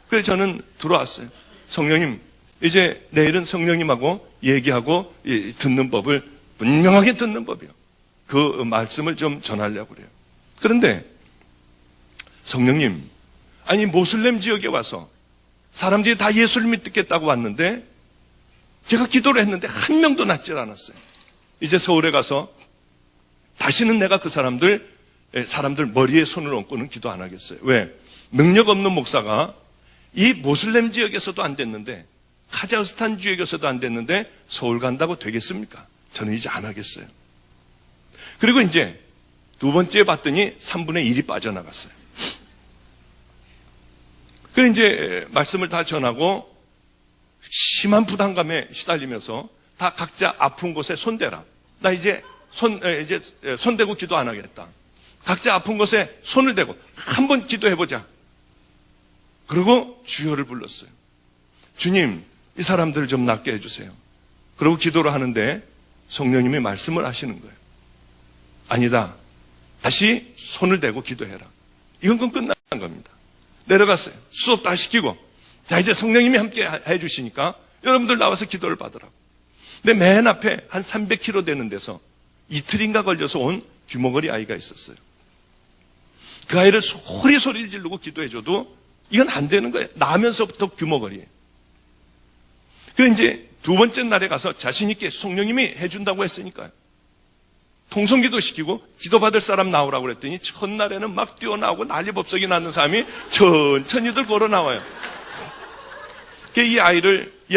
그래서 저는 들어왔어요. 성령님, 이제 내일은 성령님하고 얘기하고 듣는 법을 분명하게 듣는 법이요. 그 말씀을 좀 전하려고 그래요. 그런데 성령님, 아니 모슬렘 지역에 와서 사람들이 다 예수를 믿겠다고 왔는데 제가 기도를 했는데 한 명도 낫질 않았어요. 이제 서울에 가서 다시는 내가 그 사람들 머리에 손을 얹고는 기도 안 하겠어요. 왜? 능력 없는 목사가 이 모슬렘 지역에서도 안 됐는데 카자흐스탄 지역에서도 안 됐는데 서울 간다고 되겠습니까? 저는 이제 안 하겠어요. 그리고 이제 두 번째 봤더니 3분의 1이 빠져나갔어요. 그래서 이제 말씀을 다 전하고 심한 부담감에 시달리면서 다 각자 아픈 곳에 손대라. 나 이제 손 대고 기도 안 하겠다. 각자 아픈 곳에 손을 대고 한번 기도해보자. 그리고 주여를 불렀어요. 주님, 이 사람들을 좀 낫게 해주세요. 그리고 기도를 하는데 성령님이 말씀을 하시는 거예요. 아니다. 다시 손을 대고 기도해라. 이건 그럼 끝난 겁니다. 내려갔어요. 수업 다 시키고. 자, 이제 성령님이 함께 해주시니까 여러분들 나와서 기도를 받으라고. 근데 맨 앞에 한 300km 되는 데서 이틀인가 걸려서 온 귀머거리 아이가 있었어요. 그 아이를 소리를 지르고 기도해줘도 이건 안 되는 거예요. 나면서부터 귀머거리예요. 그래서 이제 두 번째 날에 가서 자신있게 성령님이 해준다고 했으니까요. 통성기도 시키고 기도받을 사람 나오라고 그랬더니 첫날에는 막 뛰어나오고 난리법석이 나는 사람이 천천히들 걸어 나와요. 이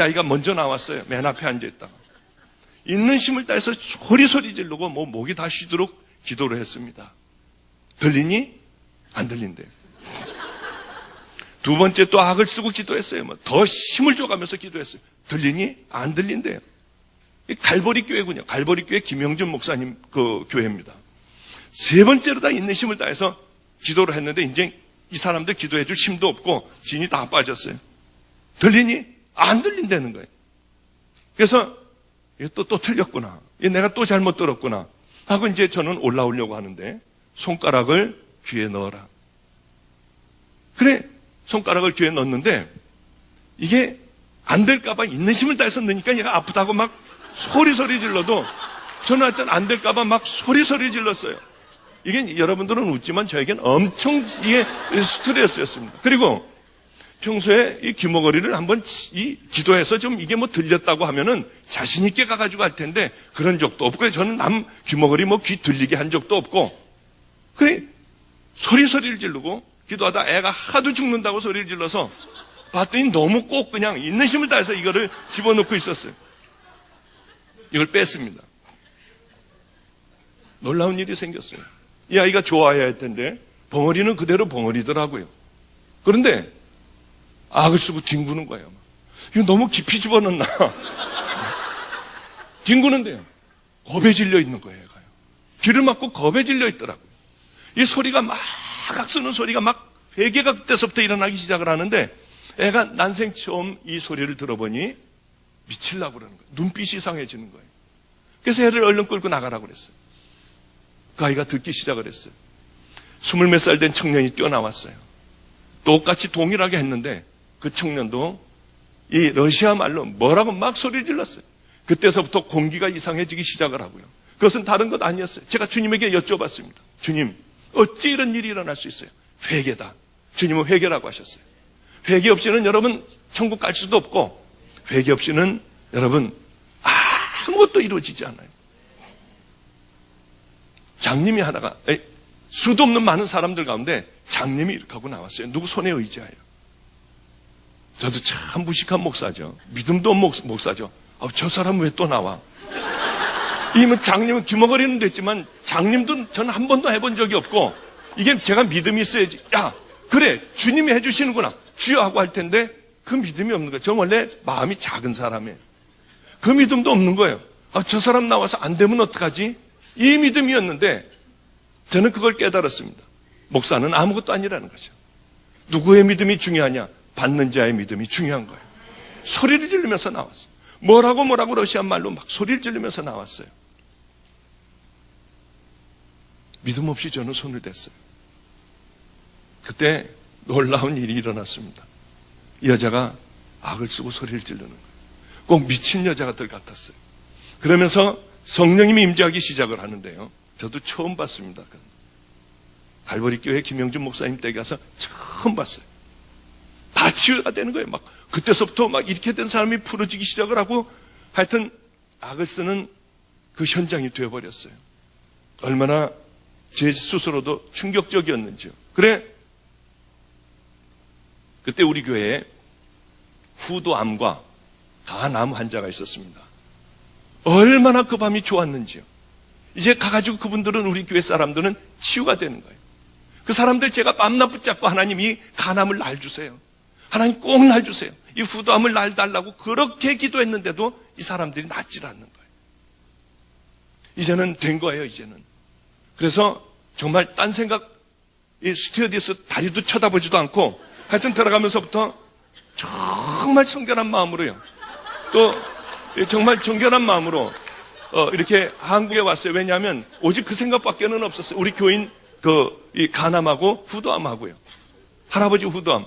아이가 먼저 나왔어요. 맨 앞에 앉아있다가. 있는 힘을 다해서 소리 지르고 목이 다 쉬도록 기도를 했습니다. 들리니? 안 들린대요. 두 번째 또 악을 쓰고 기도했어요. 더 힘을 줘가면서 기도했어요. 들리니? 안 들린대요. 갈보리 교회군요. 갈보리 교회 김영준 목사님 그 교회입니다. 세 번째로 다 있는 힘을 다해서 기도를 했는데 이제 이 사람들 기도해 줄 힘도 없고 진이 다 빠졌어요. 들리니? 안 들린다는 거예요. 그래서 또 틀렸구나. 내가 또 잘못 들었구나. 하고 이제 저는 올라오려고 하는데 손가락을 귀에 넣어라. 그래, 손가락을 귀에 넣었는데 이게 안 될까봐 있는 힘을 다해서 넣으니까 얘가 아프다고 막 소리 질러도 저는 하여튼 안 될까봐 막 소리 질렀어요. 이게 여러분들은 웃지만 저에겐 엄청 이게 스트레스였습니다. 그리고 평소에 이 귀머거리를 한번 기도해서 좀 이게 들렸다고 하면은 자신있게 가가지고 할 텐데 그런 적도 없고 저는 남 귀머거리 귀 들리게 한 적도 없고 그래 소리를 지르고 기도하다 애가 하도 죽는다고 소리를 질러서 봤더니 너무 꼭 그냥 있는 힘을 다해서 이거를 집어넣고 있었어요. 이걸 뺐습니다. 놀라운 일이 생겼어요. 이 아이가 좋아해야 할 텐데 벙어리는 그대로 벙어리더라고요. 그런데 악을 쓰고 뒹구는 거예요. 이거 너무 깊이 집어넣나? 뒹구는데요. 겁에 질려 있는 거예요. 얘가요. 귀를 막고 겁에 질려 있더라고요. 이 소리가 막 악쓰는 소리가 막 회개가 그때서부터 일어나기 시작을 하는데 애가 난생 처음 이 소리를 들어보니 미치려고 그러는 거예요. 눈빛이 이상해지는 거예요. 그래서 애를 얼른 끌고 나가라고 그랬어요. 그 아이가 듣기 시작을 했어요. 20몇 살 된 청년이 뛰어나왔어요. 똑같이 동일하게 했는데 그 청년도 이 러시아 말로 뭐라고 막 소리를 질렀어요. 그때서부터 공기가 이상해지기 시작을 하고요. 그것은 다른 것 아니었어요. 제가 주님에게 여쭤봤습니다. 주님, 어찌 이런 일이 일어날 수 있어요? 회개다. 주님은 회개라고 하셨어요. 회개 없이는 여러분 천국 갈 수도 없고, 회개 없이는 여러분 아무것도 이루어지지 않아요. 장님이 하다가 수도 없는 많은 사람들 가운데 장님이 이렇게 하고 나왔어요. 누구 손에 의지하여. 저도 참 무식한 목사죠. 믿음도 없는 목사죠. 저 사람은 왜 또 나와? 이미 장님은 귀머거리는 됐지만 장님도 저는 한 번도 해본 적이 없고, 이게 제가 믿음이 있어야지. 야, 그래, 주님이 해주시는구나. 주여 하고 할 텐데 그 믿음이 없는 거예요. 저 원래 마음이 작은 사람이에요. 그 믿음도 없는 거예요. 저 사람 나와서 안 되면 어떡하지? 이 믿음이었는데 저는 그걸 깨달았습니다. 목사는 아무것도 아니라는 거죠. 누구의 믿음이 중요하냐? 받는 자의 믿음이 중요한 거예요. 소리를 지르면서 나왔어요. 뭐라고 러시아 말로 막 소리를 지르면서 나왔어요. 믿음 없이 저는 손을 댔어요. 그때 놀라운 일이 일어났습니다. 이 여자가 악을 쓰고 소리를 지르는 거예요. 꼭 미친 여자들 같았어요. 그러면서 성령님이 임재하기 시작을 하는데요. 저도 처음 봤습니다. 갈보리 교회 김영준 목사님 댁에 가서 처음 봤어요. 다 치유가 되는 거예요. 막 그때서부터 막 이렇게 된 사람이 풀어지기 시작을 하고, 하여튼 악을 쓰는 그 현장이 되어버렸어요. 얼마나 제 스스로도 충격적이었는지요. 그래, 그때 우리 교회에 후두암과 간암 환자가 있었습니다. 얼마나 그 밤이 좋았는지요. 이제 가가지고 그분들은, 우리 교회 사람들은 치유가 되는 거예요. 그 사람들 제가 밤낮 붙잡고, 하나님 이 간암을 날 주세요. 하나님 꼭 날 주세요. 이 후두암을 날 달라고 그렇게 기도했는데도 이 사람들이 낫질 않는 거예요. 이제는 된 거예요, 이제는. 그래서 정말 딴 생각, 이 스튜어디스 다리도 쳐다보지도 않고, 하여튼 들어가면서부터 정말 청결한 마음으로요. 또 정말 정결한 마음으로 이렇게 한국에 왔어요. 왜냐하면 오직 그 생각밖에는 없었어요. 우리 교인 이 간암하고 후두암하고요. 할아버지 후두암.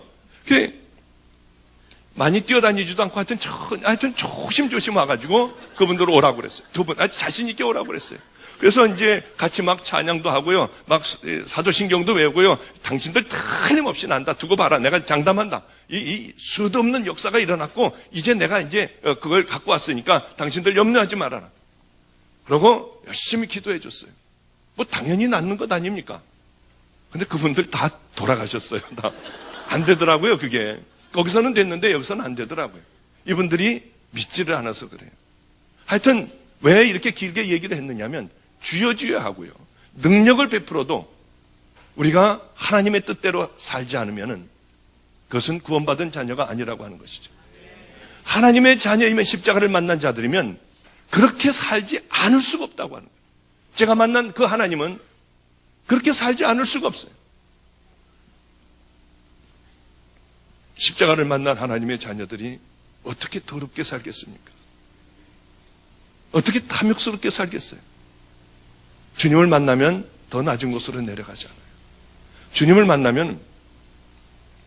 많이 뛰어다니지도 않고 하여튼 조심조심 와가지고 그분들 오라고 그랬어요. 두 분 아주 자신 있게 오라고 그랬어요. 그래서 이제 같이 막 찬양도 하고요, 막 사도신경도 외우고요. 당신들 틀림없이 난다. 두고 봐라. 내가 장담한다. 이 수도 없는 역사가 일어났고, 이제 내가 이제 그걸 갖고 왔으니까 당신들 염려하지 말아라. 그러고 열심히 기도해 줬어요. 뭐 당연히 낫는 것 아닙니까? 근데 그분들 다 돌아가셨어요. 다 안 되더라고요, 그게. 거기서는 됐는데 여기서는 안 되더라고요. 이분들이 믿지를 않아서 그래요. 하여튼 왜 이렇게 길게 얘기를 했느냐면, 주여 주여 하고요, 능력을 베풀어도 우리가 하나님의 뜻대로 살지 않으면 그것은 구원받은 자녀가 아니라고 하는 것이죠. 하나님의 자녀이면, 십자가를 만난 자들이면 그렇게 살지 않을 수가 없다고 하는 거예요. 제가 만난 그 하나님은 그렇게 살지 않을 수가 없어요. 십자가를 만난 하나님의 자녀들이 어떻게 더럽게 살겠습니까? 어떻게 탐욕스럽게 살겠어요? 주님을 만나면 더 낮은 곳으로 내려가잖아요. 주님을 만나면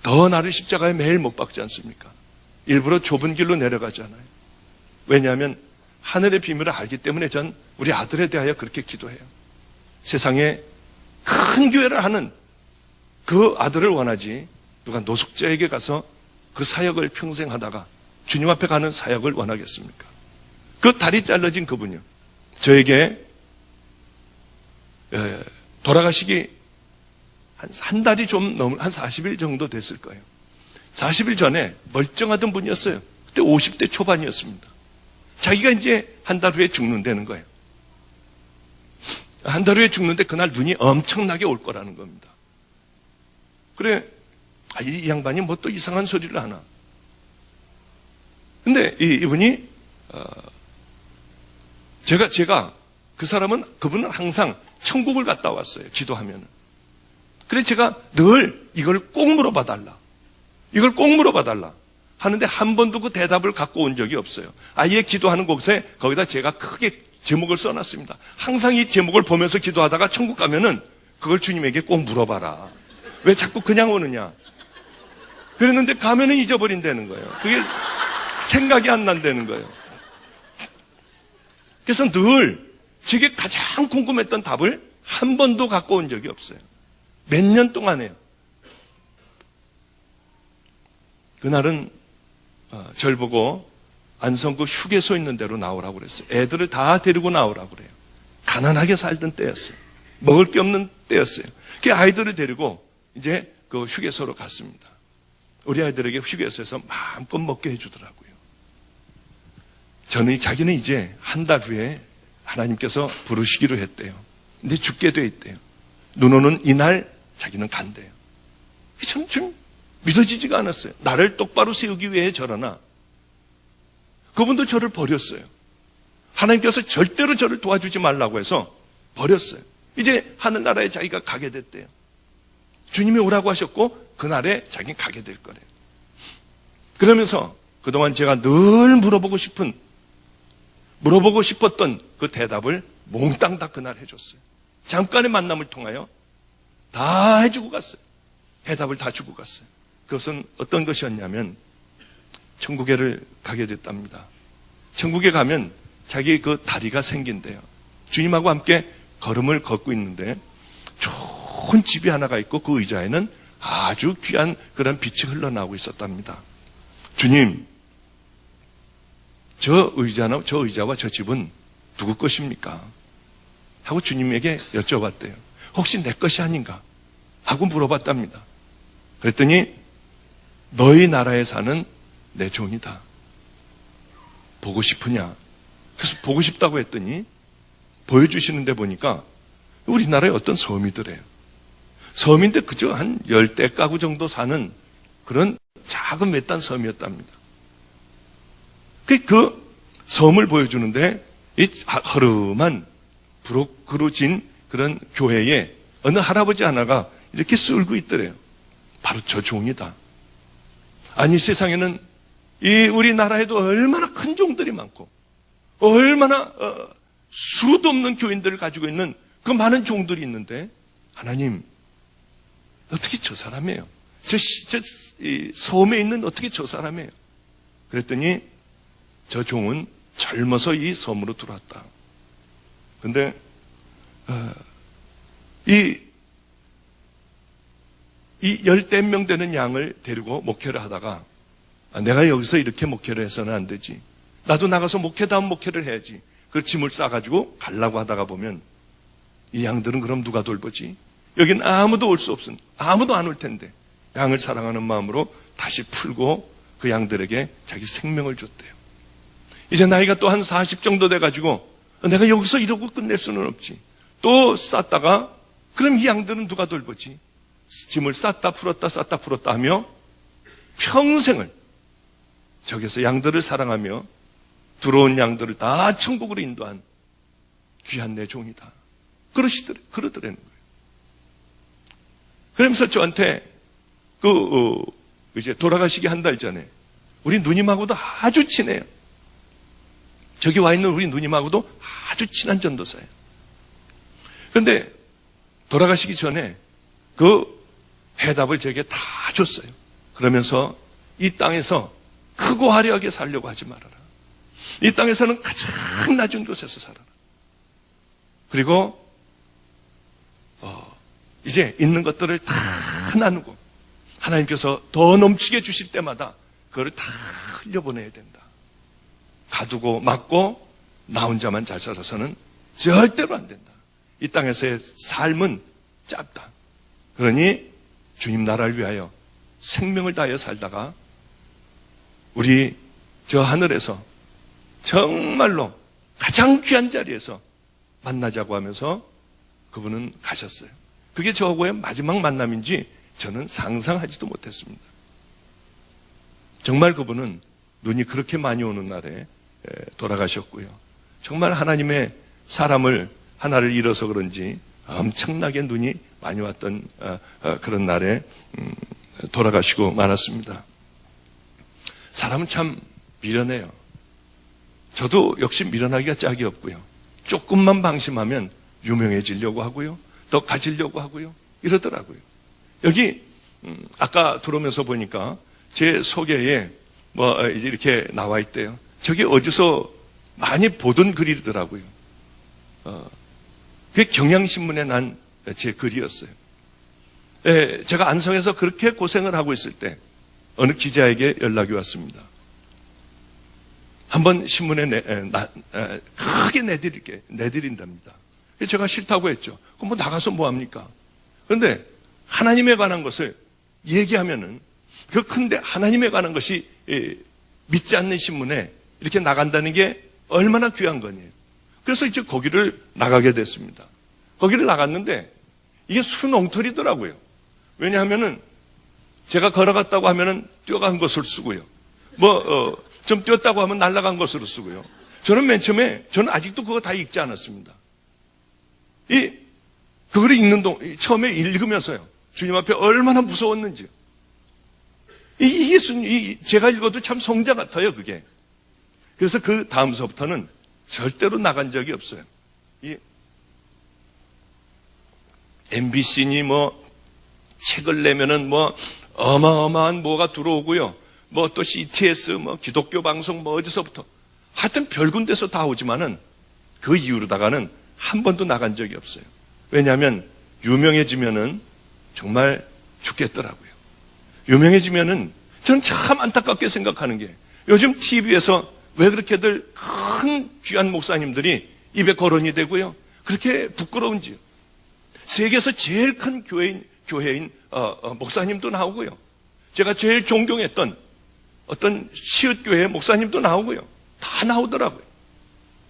더 나를 십자가에 매일 못 박지 않습니까? 일부러 좁은 길로 내려가잖아요. 왜냐하면 하늘의 비밀을 알기 때문에 전 우리 아들에 대하여 그렇게 기도해요. 세상에 큰 교회를 하는 그 아들을 원하지, 누가 노숙자에게 가서 그 사역을 평생 하다가 주님 앞에 가는 사역을 원하겠습니까? 그 다리 잘라진 그분이요, 저에게 돌아가시기 한 달이 좀 넘은, 한 40일 정도 됐을 거예요. 40일 전에 멀쩡하던 분이었어요. 그때 50대 초반이었습니다. 자기가 이제 한 달 후에 죽는다는 거예요. 한 달 후에 죽는데 그날 눈이 엄청나게 올 거라는 겁니다. 그래, 이 양반이 뭐 또 이상한 소리를 하나. 근데 이분이 제가 그분은 항상 천국을 갔다 왔어요, 기도하면. 그래서 제가 늘 이걸 꼭 물어봐 달라, 이걸 꼭 물어봐 달라 하는데 한 번도 그 대답을 갖고 온 적이 없어요. 아예 기도하는 곳에 거기다 제가 크게 제목을 써놨습니다. 항상 이 제목을 보면서 기도하다가 천국 가면은 그걸 주님에게 꼭 물어봐라. 왜 자꾸 그냥 오느냐. 그랬는데 가면은 잊어버린다는 거예요. 그게 생각이 안 난다는 거예요. 그래서 늘 제게 가장 궁금했던 답을 한 번도 갖고 온 적이 없어요. 몇 년 동안에요. 그날은 절 보고 안성구 휴게소 있는 데로 나오라고 그랬어요. 애들을 다 데리고 나오라고 그래요. 가난하게 살던 때였어요. 먹을 게 없는 때였어요. 그 아이들을 데리고 이제 그 휴게소로 갔습니다. 우리 아이들에게 휴게소에서 마음껏 먹게 해주더라고요. 자기는 이제 한 달 후에 하나님께서 부르시기로 했대요. 근데 죽게 돼 있대요. 눈 오는 이날 자기는 간대요. 좀 믿어지지가 않았어요. 나를 똑바로 세우기 위해 저러나 그분도 저를 버렸어요. 하나님께서 절대로 저를 도와주지 말라고 해서 버렸어요. 이제 하늘나라에 자기가 가게 됐대요. 주님이 오라고 하셨고 그날에 자기는 가게 될 거래요. 그러면서 그동안 제가 늘 물어보고 싶었던 그 대답을 몽땅 다 그날 해줬어요. 잠깐의 만남을 통하여 다 해주고 갔어요. 해답을 다 주고 갔어요. 그것은 어떤 것이었냐면 천국에를 가게 됐답니다. 천국에 가면 자기 그 다리가 생긴대요. 주님하고 함께 걸음을 걷고 있는데 좋은 집이 하나가 있고 그 의자에는 아주 귀한 그런 빛이 흘러나오고 있었답니다. 주님, 저 의자와 저 집은 누구 것입니까? 하고 주님에게 여쭤봤대요. 혹시 내 것이 아닌가? 하고 물어봤답니다. 그랬더니 너희 나라에 사는 내 종이다. 보고 싶으냐? 그래서 보고 싶다고 했더니 보여주시는데 보니까 우리나라의 어떤 섬이더래요. 섬인데 그저 한 10대 가구 정도 사는 그런 작은 외딴 섬이었답니다. 그 섬을 보여주는데 이 허름한 부르짖은 그런 교회에 어느 할아버지 하나가 이렇게 쓸고 있더래요. 바로 저 종이다. 아니 세상에는 이 우리나라에도 얼마나 큰 종들이 많고 얼마나 수도 없는 교인들을 가지고 있는 그 많은 종들이 있는데 하나님 어떻게 저 사람이에요? 이 섬에 있는 어떻게 저 사람이에요? 그랬더니 저 종은 젊어서 이 섬으로 들어왔다. 근데 이 10대 명 되는 양을 데리고 목회를 하다가 내가 여기서 이렇게 목회를 해서는 안 되지. 나도 나가서 목회다운 목회를 해야지. 그 짐을 싸가지고 가려고 하다가 보면 이 양들은 그럼 누가 돌보지? 여긴 아무도 올 수 없음. 아무도 안 올 텐데 양을 사랑하는 마음으로 다시 풀고 그 양들에게 자기 생명을 줬대요. 이제 나이가 또 한 40 정도 돼가지고 내가 여기서 이러고 끝낼 수는 없지. 또 쌌다가 그럼 이 양들은 누가 돌보지? 짐을 쌌다 풀었다 하며 평생을 저기서 양들을 사랑하며 들어온 양들을 다 천국으로 인도한 귀한 내 종이다. 그러더라는 거예요. 그러면서 저한테 이제 돌아가시기 한 달 전에 우리 누님하고도 아주 친해요. 저기 와 있는 우리 누님하고도 아주 친한 전도사예요. 그런데 돌아가시기 전에 그 해답을 제게 다 줬어요. 그러면서 이 땅에서 크고 화려하게 살려고 하지 말아라. 이 땅에서는 가장 낮은 곳에서 살아라. 그리고 이제 있는 것들을 다 나누고 하나님께서 더 넘치게 주실 때마다 그걸 다 흘려보내야 된다. 가두고 막고 나 혼자만 잘 살아서는 절대로 안 된다. 이 땅에서의 삶은 짧다. 그러니 주님 나라를 위하여 생명을 다하여 살다가 우리 저 하늘에서 정말로 가장 귀한 자리에서 만나자고 하면서 그분은 가셨어요. 그게 저하고의 마지막 만남인지 저는 상상하지도 못했습니다. 정말 그분은 눈이 그렇게 많이 오는 날에 돌아가셨고요. 정말 하나님의 사람을 하나를 잃어서 그런지 엄청나게 눈이 많이 왔던 그런 날에 돌아가시고 말았습니다. 사람은 참 미련해요. 저도 역시 미련하기가 짝이 없고요. 조금만 방심하면 유명해지려고 하고요. 더 가지려고 하고요. 이러더라고요. 여기 아까 들어오면서 보니까 제 소개에 이제 이렇게 나와 있대요. 저게 어디서 많이 보던 글이더라고요. 그게 경향신문에 난 제 글이었어요. 제가 안성에서 그렇게 고생을 하고 있을 때 어느 기자에게 연락이 왔습니다. 한번 신문에 크게 내드린답니다. 제가 싫다고 했죠. 그럼 뭐 나가서 뭐 합니까? 그런데 하나님에 관한 것을 얘기하면은 그 큰데 하나님에 관한 것이 믿지 않는 신문에 이렇게 나간다는 게 얼마나 귀한 거니에요. 그래서 이제 거기를 나가게 됐습니다. 거기를 나갔는데 이게 순엉터리더라고요. 왜냐하면은 제가 걸어갔다고 하면은 뛰어간 것을 쓰고요. 좀 뛰었다고 하면 날아간 것으로 쓰고요. 저는 맨 처음에, 저는 아직도 그거 다 읽지 않았습니다. 그거를 처음에 읽으면서요. 주님 앞에 얼마나 무서웠는지요. 제가 읽어도 참 성자 같아요, 그게. 그래서 그 다음서부터는 절대로 나간 적이 없어요. MBC니 책을 내면은 어마어마한 뭐가 들어오고요. 또 CTS, 기독교 방송, 어디서부터. 하여튼 별 군데서 다 오지만은 그 이후로다가는 한 번도 나간 적이 없어요. 왜냐하면 유명해지면은 정말 죽겠더라고요. 유명해지면은 저는 참 안타깝게 생각하는 게 요즘 TV에서 왜 그렇게들 큰 귀한 목사님들이 입에 거론이 되고요. 그렇게 부끄러운지요. 세계에서 제일 큰 교회인 목사님도 나오고요. 제가 제일 존경했던 어떤 시읒교회 목사님도 나오고요. 다 나오더라고요.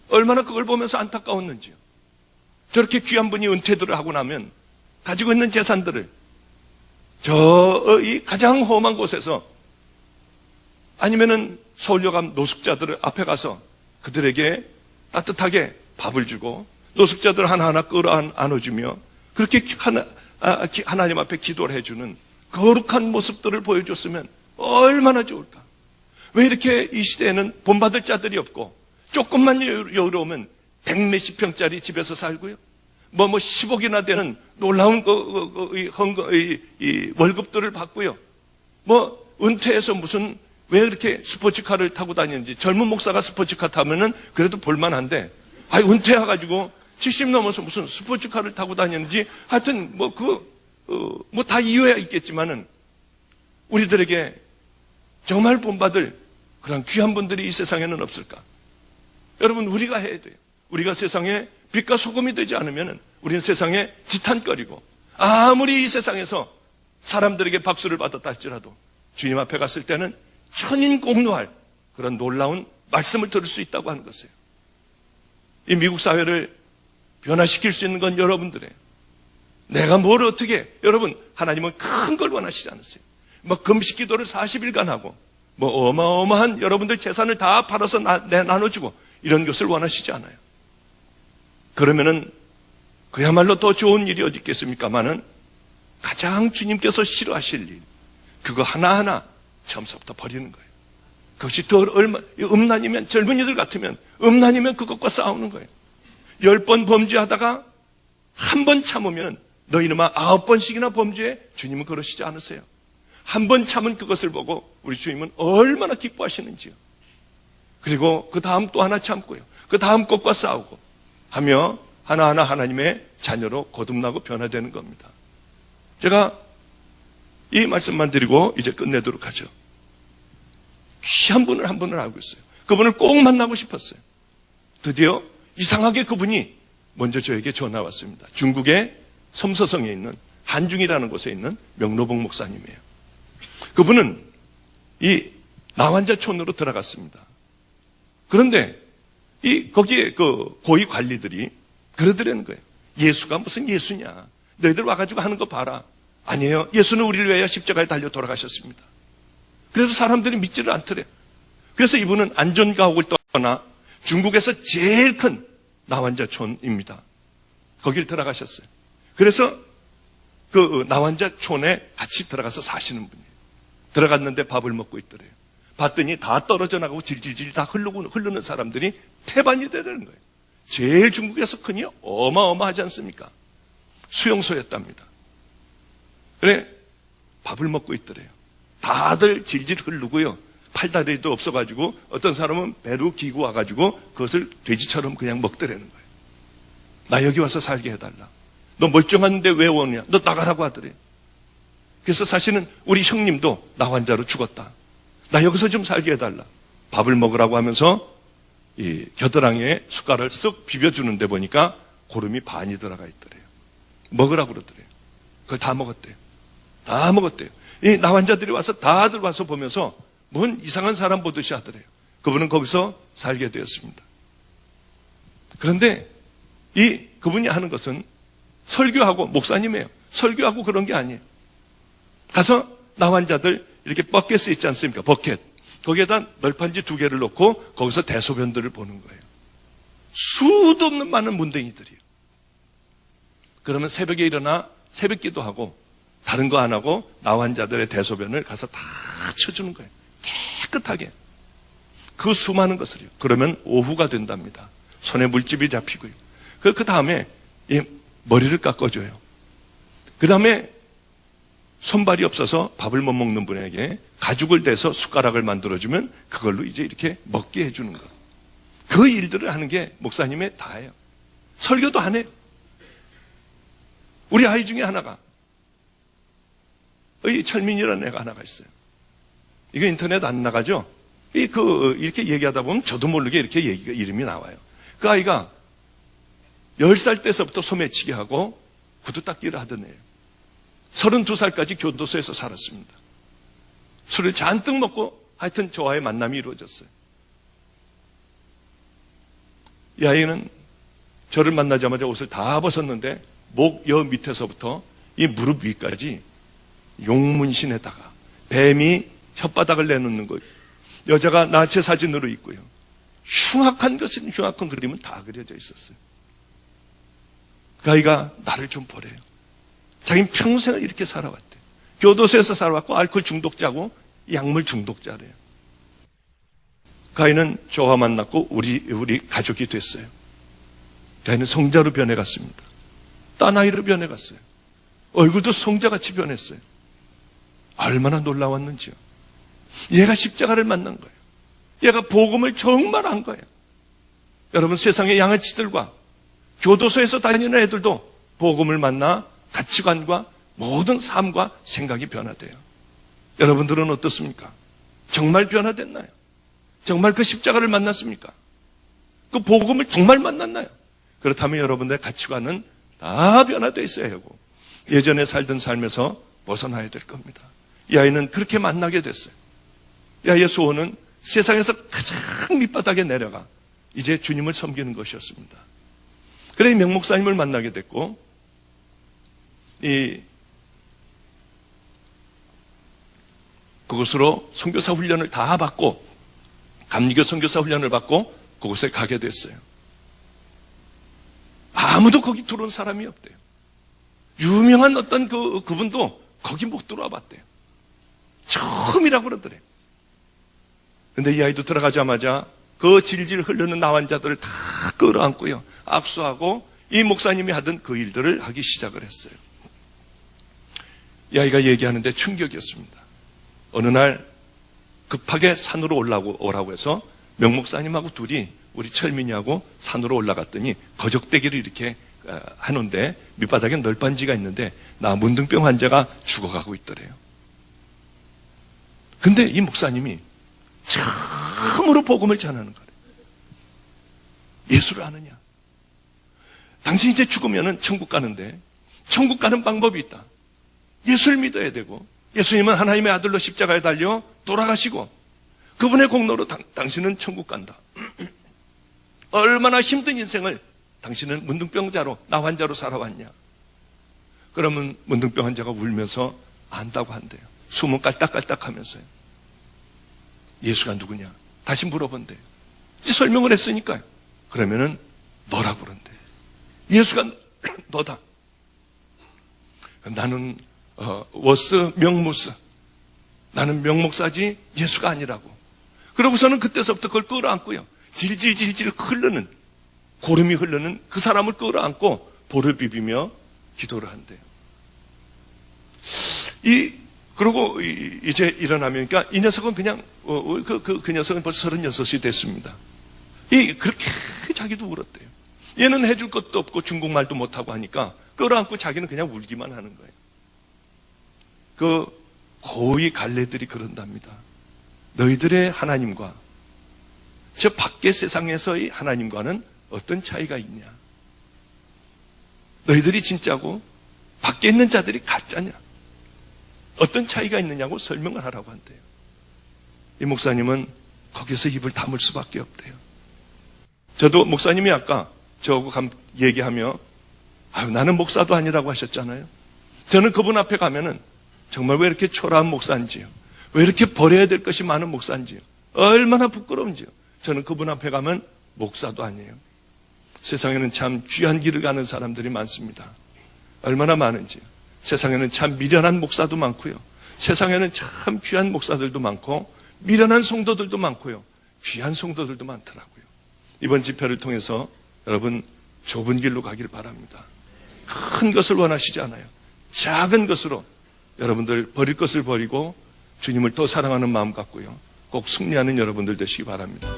얼마나 그걸 보면서 안타까웠는지요. 저렇게 귀한 분이 은퇴들을 하고 나면 가지고 있는 재산들을 이 가장 험한 곳에서 아니면은 서울여감 노숙자들을 앞에 가서 그들에게 따뜻하게 밥을 주고 노숙자들 하나하나 끌어안아주며 그렇게 하나님 앞에 기도를 해주는 거룩한 모습들을 보여줬으면 얼마나 좋을까. 왜 이렇게 이 시대에는 본받을 자들이 없고 조금만 여유로우면 100몇십 평짜리 집에서 살고요. 10억이나 되는 놀라운 월급들을 받고요. 은퇴해서 왜 이렇게 스포츠카를 타고 다니는지. 젊은 목사가 스포츠카 타면은 그래도 볼만한데, 은퇴해가지고 70 넘어서 무슨 스포츠카를 타고 다니는지, 하여튼 다 이유야 있겠지만은 우리들에게 정말 본받을 그런 귀한 분들이 이 세상에는 없을까? 여러분, 우리가 해야 돼요. 우리가 세상에 빛과 소금이 되지 않으면 우리는 세상에 지탄거리고, 아무리 이 세상에서 사람들에게 박수를 받았다 할지라도 주님 앞에 갔을 때는 천인공노할 그런 놀라운 말씀을 들을 수 있다고 하는 것이에요. 이 미국 사회를 변화시킬 수 있는 건 여러분들이에요. 내가 뭘 어떻게, 여러분, 하나님은 큰 걸 원하시지 않으세요. 금식 기도를 40일간 하고, 어마어마한 여러분들 재산을 다 팔아서 나눠주고, 이런 것을 원하시지 않아요. 그러면은, 그야말로 더 좋은 일이 어디 있겠습니까마는, 가장 주님께서 싫어하실 일, 그거 하나하나 처음부터 버리는 거예요. 그것이 음란이면, 젊은이들 같으면, 음란이면 그것과 싸우는 거예요. 10번 범죄하다가, 한 번 참으면, 너희놈아 9번씩이나 범죄해. 주님은 그러시지 않으세요. 한 번 참은 그것을 보고 우리 주님은 얼마나 기뻐하시는지요. 그리고 그 다음 또 하나 참고요. 그 다음 것과 싸우고 하며 하나하나 하나님의 자녀로 거듭나고 변화되는 겁니다. 제가 이 말씀만 드리고 이제 끝내도록 하죠. 귀한 분을 한 분을 알고 있어요. 그분을 꼭 만나고 싶었어요. 드디어 이상하게 그분이 먼저 저에게 전화 왔습니다. 중국의 섬서성에 있는 한중이라는 곳에 있는 명로봉 목사님이에요. 그분은 이 나환자촌으로 들어갔습니다. 그런데 거기에 고위 관리들이 그러더라는 거예요. 예수가 무슨 예수냐? 너희들 와가지고 하는 거 봐라. 아니에요. 예수는 우리를 위하여 십자가에 달려 돌아가셨습니다. 그래서 사람들이 믿지를 않더래요. 그래서 이분은 안전가옥을 떠나 중국에서 제일 큰 나환자촌입니다. 거길 들어가셨어요. 그래서 그 나환자촌에 같이 들어가서 사시는 분이에요. 들어갔는데 밥을 먹고 있더래요. 봤더니 다 떨어져 나가고 질질질 다 흐르는 사람들이 태반이 되는 거예요. 제일 중국에서 크니 어마어마하지 않습니까? 수용소였답니다. 그래, 밥을 먹고 있더래요. 다들 질질 흐르고요. 팔다리도 없어가지고 어떤 사람은 배로 기고 와가지고 그것을 돼지처럼 그냥 먹더라는 거예요. 나 여기 와서 살게 해달라. 너 멀쩡한데 왜 오냐? 너 나가라고 하더래요. 그래서 사실은 우리 형님도 나 환자로 죽었다. 나 여기서 좀 살게 해달라. 밥을 먹으라고 하면서 이 겨드랑이에 숟가락을 쓱 비벼주는데 보니까 고름이 반이 들어가 있더래요. 먹으라고 그러더래요. 그걸 다 먹었대요. 다 먹었대요. 이 나 환자들이 와서 다들 와서 보면서 뭔 이상한 사람 보듯이 하더래요. 그분은 거기서 살게 되었습니다. 그런데 그분이 하는 것은 설교하고, 목사님이에요. 설교하고 그런 게 아니에요. 가서 나 환자들 이렇게 버켓이 있지 않습니까? 버켓. 거기에다 널판지 2개를 놓고 거기서 대소변들을 보는 거예요. 수도 없는 많은 문둥이들이에요. 그러면 새벽에 일어나 새벽 기도하고 다른 거 안 하고 나 환자들의 대소변을 가서 다 쳐주는 거예요. 깨끗하게. 그 수많은 것을요. 그러면 오후가 된답니다. 손에 물집이 잡히고요. 그 다음에 머리를 깎아줘요. 그 다음에 손발이 없어서 밥을 못 먹는 분에게 가죽을 대서 숟가락을 만들어주면 그걸로 이제 이렇게 먹게 해주는 것. 그 일들을 하는 게 목사님의 다예요. 설교도 안 해요. 우리 아이 중에 하나가, 철민이라는 애가 하나가 있어요. 이거 인터넷 안 나가죠? 이렇게 얘기하다 보면 저도 모르게 이렇게 이름이 나와요. 그 아이가 10살 때서부터 소매치기 하고 구두 닦기를 하던 애예요. 32살까지 교도소에서 살았습니다. 술을 잔뜩 먹고 하여튼 저와의 만남이 이루어졌어요. 이 아이는 저를 만나자마자 옷을 다 벗었는데 목 여 밑에서부터 이 무릎 위까지 용문신에다가 뱀이 혓바닥을 내놓는 거예요. 여자가 나체 사진으로 있고요. 흉악한 것은 흉악한 그림은 다 그려져 있었어요. 그 아이가 나를 좀 보래요. 자기는 평생을 이렇게 살아왔대요. 교도소에서 살아왔고 알코올 중독자고 약물 중독자래요. 그 아이는 저와 만났고 우리 가족이 됐어요. 그 아이는 성자로 변해갔습니다. 딴 아이로 변해갔어요. 얼굴도 성자같이 변했어요. 얼마나 놀라웠는지요. 얘가 십자가를 만난 거예요. 얘가 복음을 정말 한 거예요. 여러분, 세상의 양아치들과 교도소에서 다니는 애들도 복음을 만나 가치관과 모든 삶과 생각이 변화돼요. 여러분들은 어떻습니까? 정말 변화됐나요? 정말 그 십자가를 만났습니까? 그 복음을 정말 만났나요? 그렇다면 여러분들의 가치관은 다 변화되어 있어야 하고 예전에 살던 삶에서 벗어나야 될 겁니다. 이 아이는 그렇게 만나게 됐어요. 이 아이의 소원은 세상에서 가장 밑바닥에 내려가 이제 주님을 섬기는 것이었습니다. 그래 명 목사님을 만나게 됐고 그곳으로 선교사 훈련을 다 받고 감리교 선교사 훈련을 받고 그곳에 가게 됐어요. 아무도 거기 들어온 사람이 없대요. 유명한 어떤 그분도 거기 못 들어와 봤대요. 처음이라고 그러더래요. 근데 이 아이도 들어가자마자 그 질질 흐르는 나 환자들을 다 끌어안고요. 악수하고 이 목사님이 하던 그 일들을 하기 시작을 했어요. 이 아이가 얘기하는데 충격이었습니다. 어느 날 급하게 산으로 오라고 해서 명 목사님하고 둘이 우리 철민이하고 산으로 올라갔더니 거적대기를 이렇게 하는데 밑바닥에 널빤지가 있는데 나 문둥병 환자가 죽어가고 있더래요. 근데 이 목사님이 처음으로 복음을 전하는 거예요. 예수를 아느냐? 당신 이제 죽으면 천국 가는데 천국 가는 방법이 있다. 예수를 믿어야 되고 예수님은 하나님의 아들로 십자가에 달려 돌아가시고 그분의 공로로 당신은 천국 간다. 얼마나 힘든 인생을 당신은 문둥병자로 나 환자로 살아왔냐. 그러면 문둥병 환자가 울면서 안다고 한대요. 숨은 깔딱깔딱 하면서요. 예수가 누구냐? 다시 물어본대요. 설명을 했으니까요. 그러면은 너라고 그런대요. 예수가 너다. 나는 워스 명무스. 나는 명목사지 예수가 아니라고. 그러고서는 그때서부터 그걸 끌어안고요. 질질질질 흐르는 고름이 흐르는 그 사람을 끌어안고 볼을 비비며 기도를 한대요. 그러고 이제 일어나면, 그러니까 이 녀석은 그냥, 그 녀석은 벌써 36이 됐습니다. 그렇게 자기도 울었대요. 얘는 해줄 것도 없고 중국말도 못하고 하니까 끌어안고 자기는 그냥 울기만 하는 거예요. 고위 갈래들이 그런답니다. 너희들의 하나님과 저 밖의 세상에서의 하나님과는 어떤 차이가 있냐? 너희들이 진짜고 밖에 있는 자들이 가짜냐? 어떤 차이가 있느냐고 설명을 하라고 한대요. 이 목사님은 거기서 입을 다물 수밖에 없대요. 저도 목사님이 아까 저하고 얘기하며 나는 목사도 아니라고 하셨잖아요. 저는 그분 앞에 가면은 정말 왜 이렇게 초라한 목사인지요. 왜 이렇게 버려야 될 것이 많은 목사인지요. 얼마나 부끄러운지요. 저는 그분 앞에 가면 목사도 아니에요. 세상에는 참 귀한 길을 가는 사람들이 많습니다. 얼마나 많은지요. 세상에는 참 미련한 목사도 많고요. 세상에는 참 귀한 목사들도 많고 미련한 성도들도 많고요. 귀한 성도들도 많더라고요. 이번 집회를 통해서 여러분 좁은 길로 가길 바랍니다. 큰 것을 원하시지 않아요. 작은 것으로 여러분들 버릴 것을 버리고 주님을 더 사랑하는 마음 갖고요. 꼭 승리하는 여러분들 되시기 바랍니다.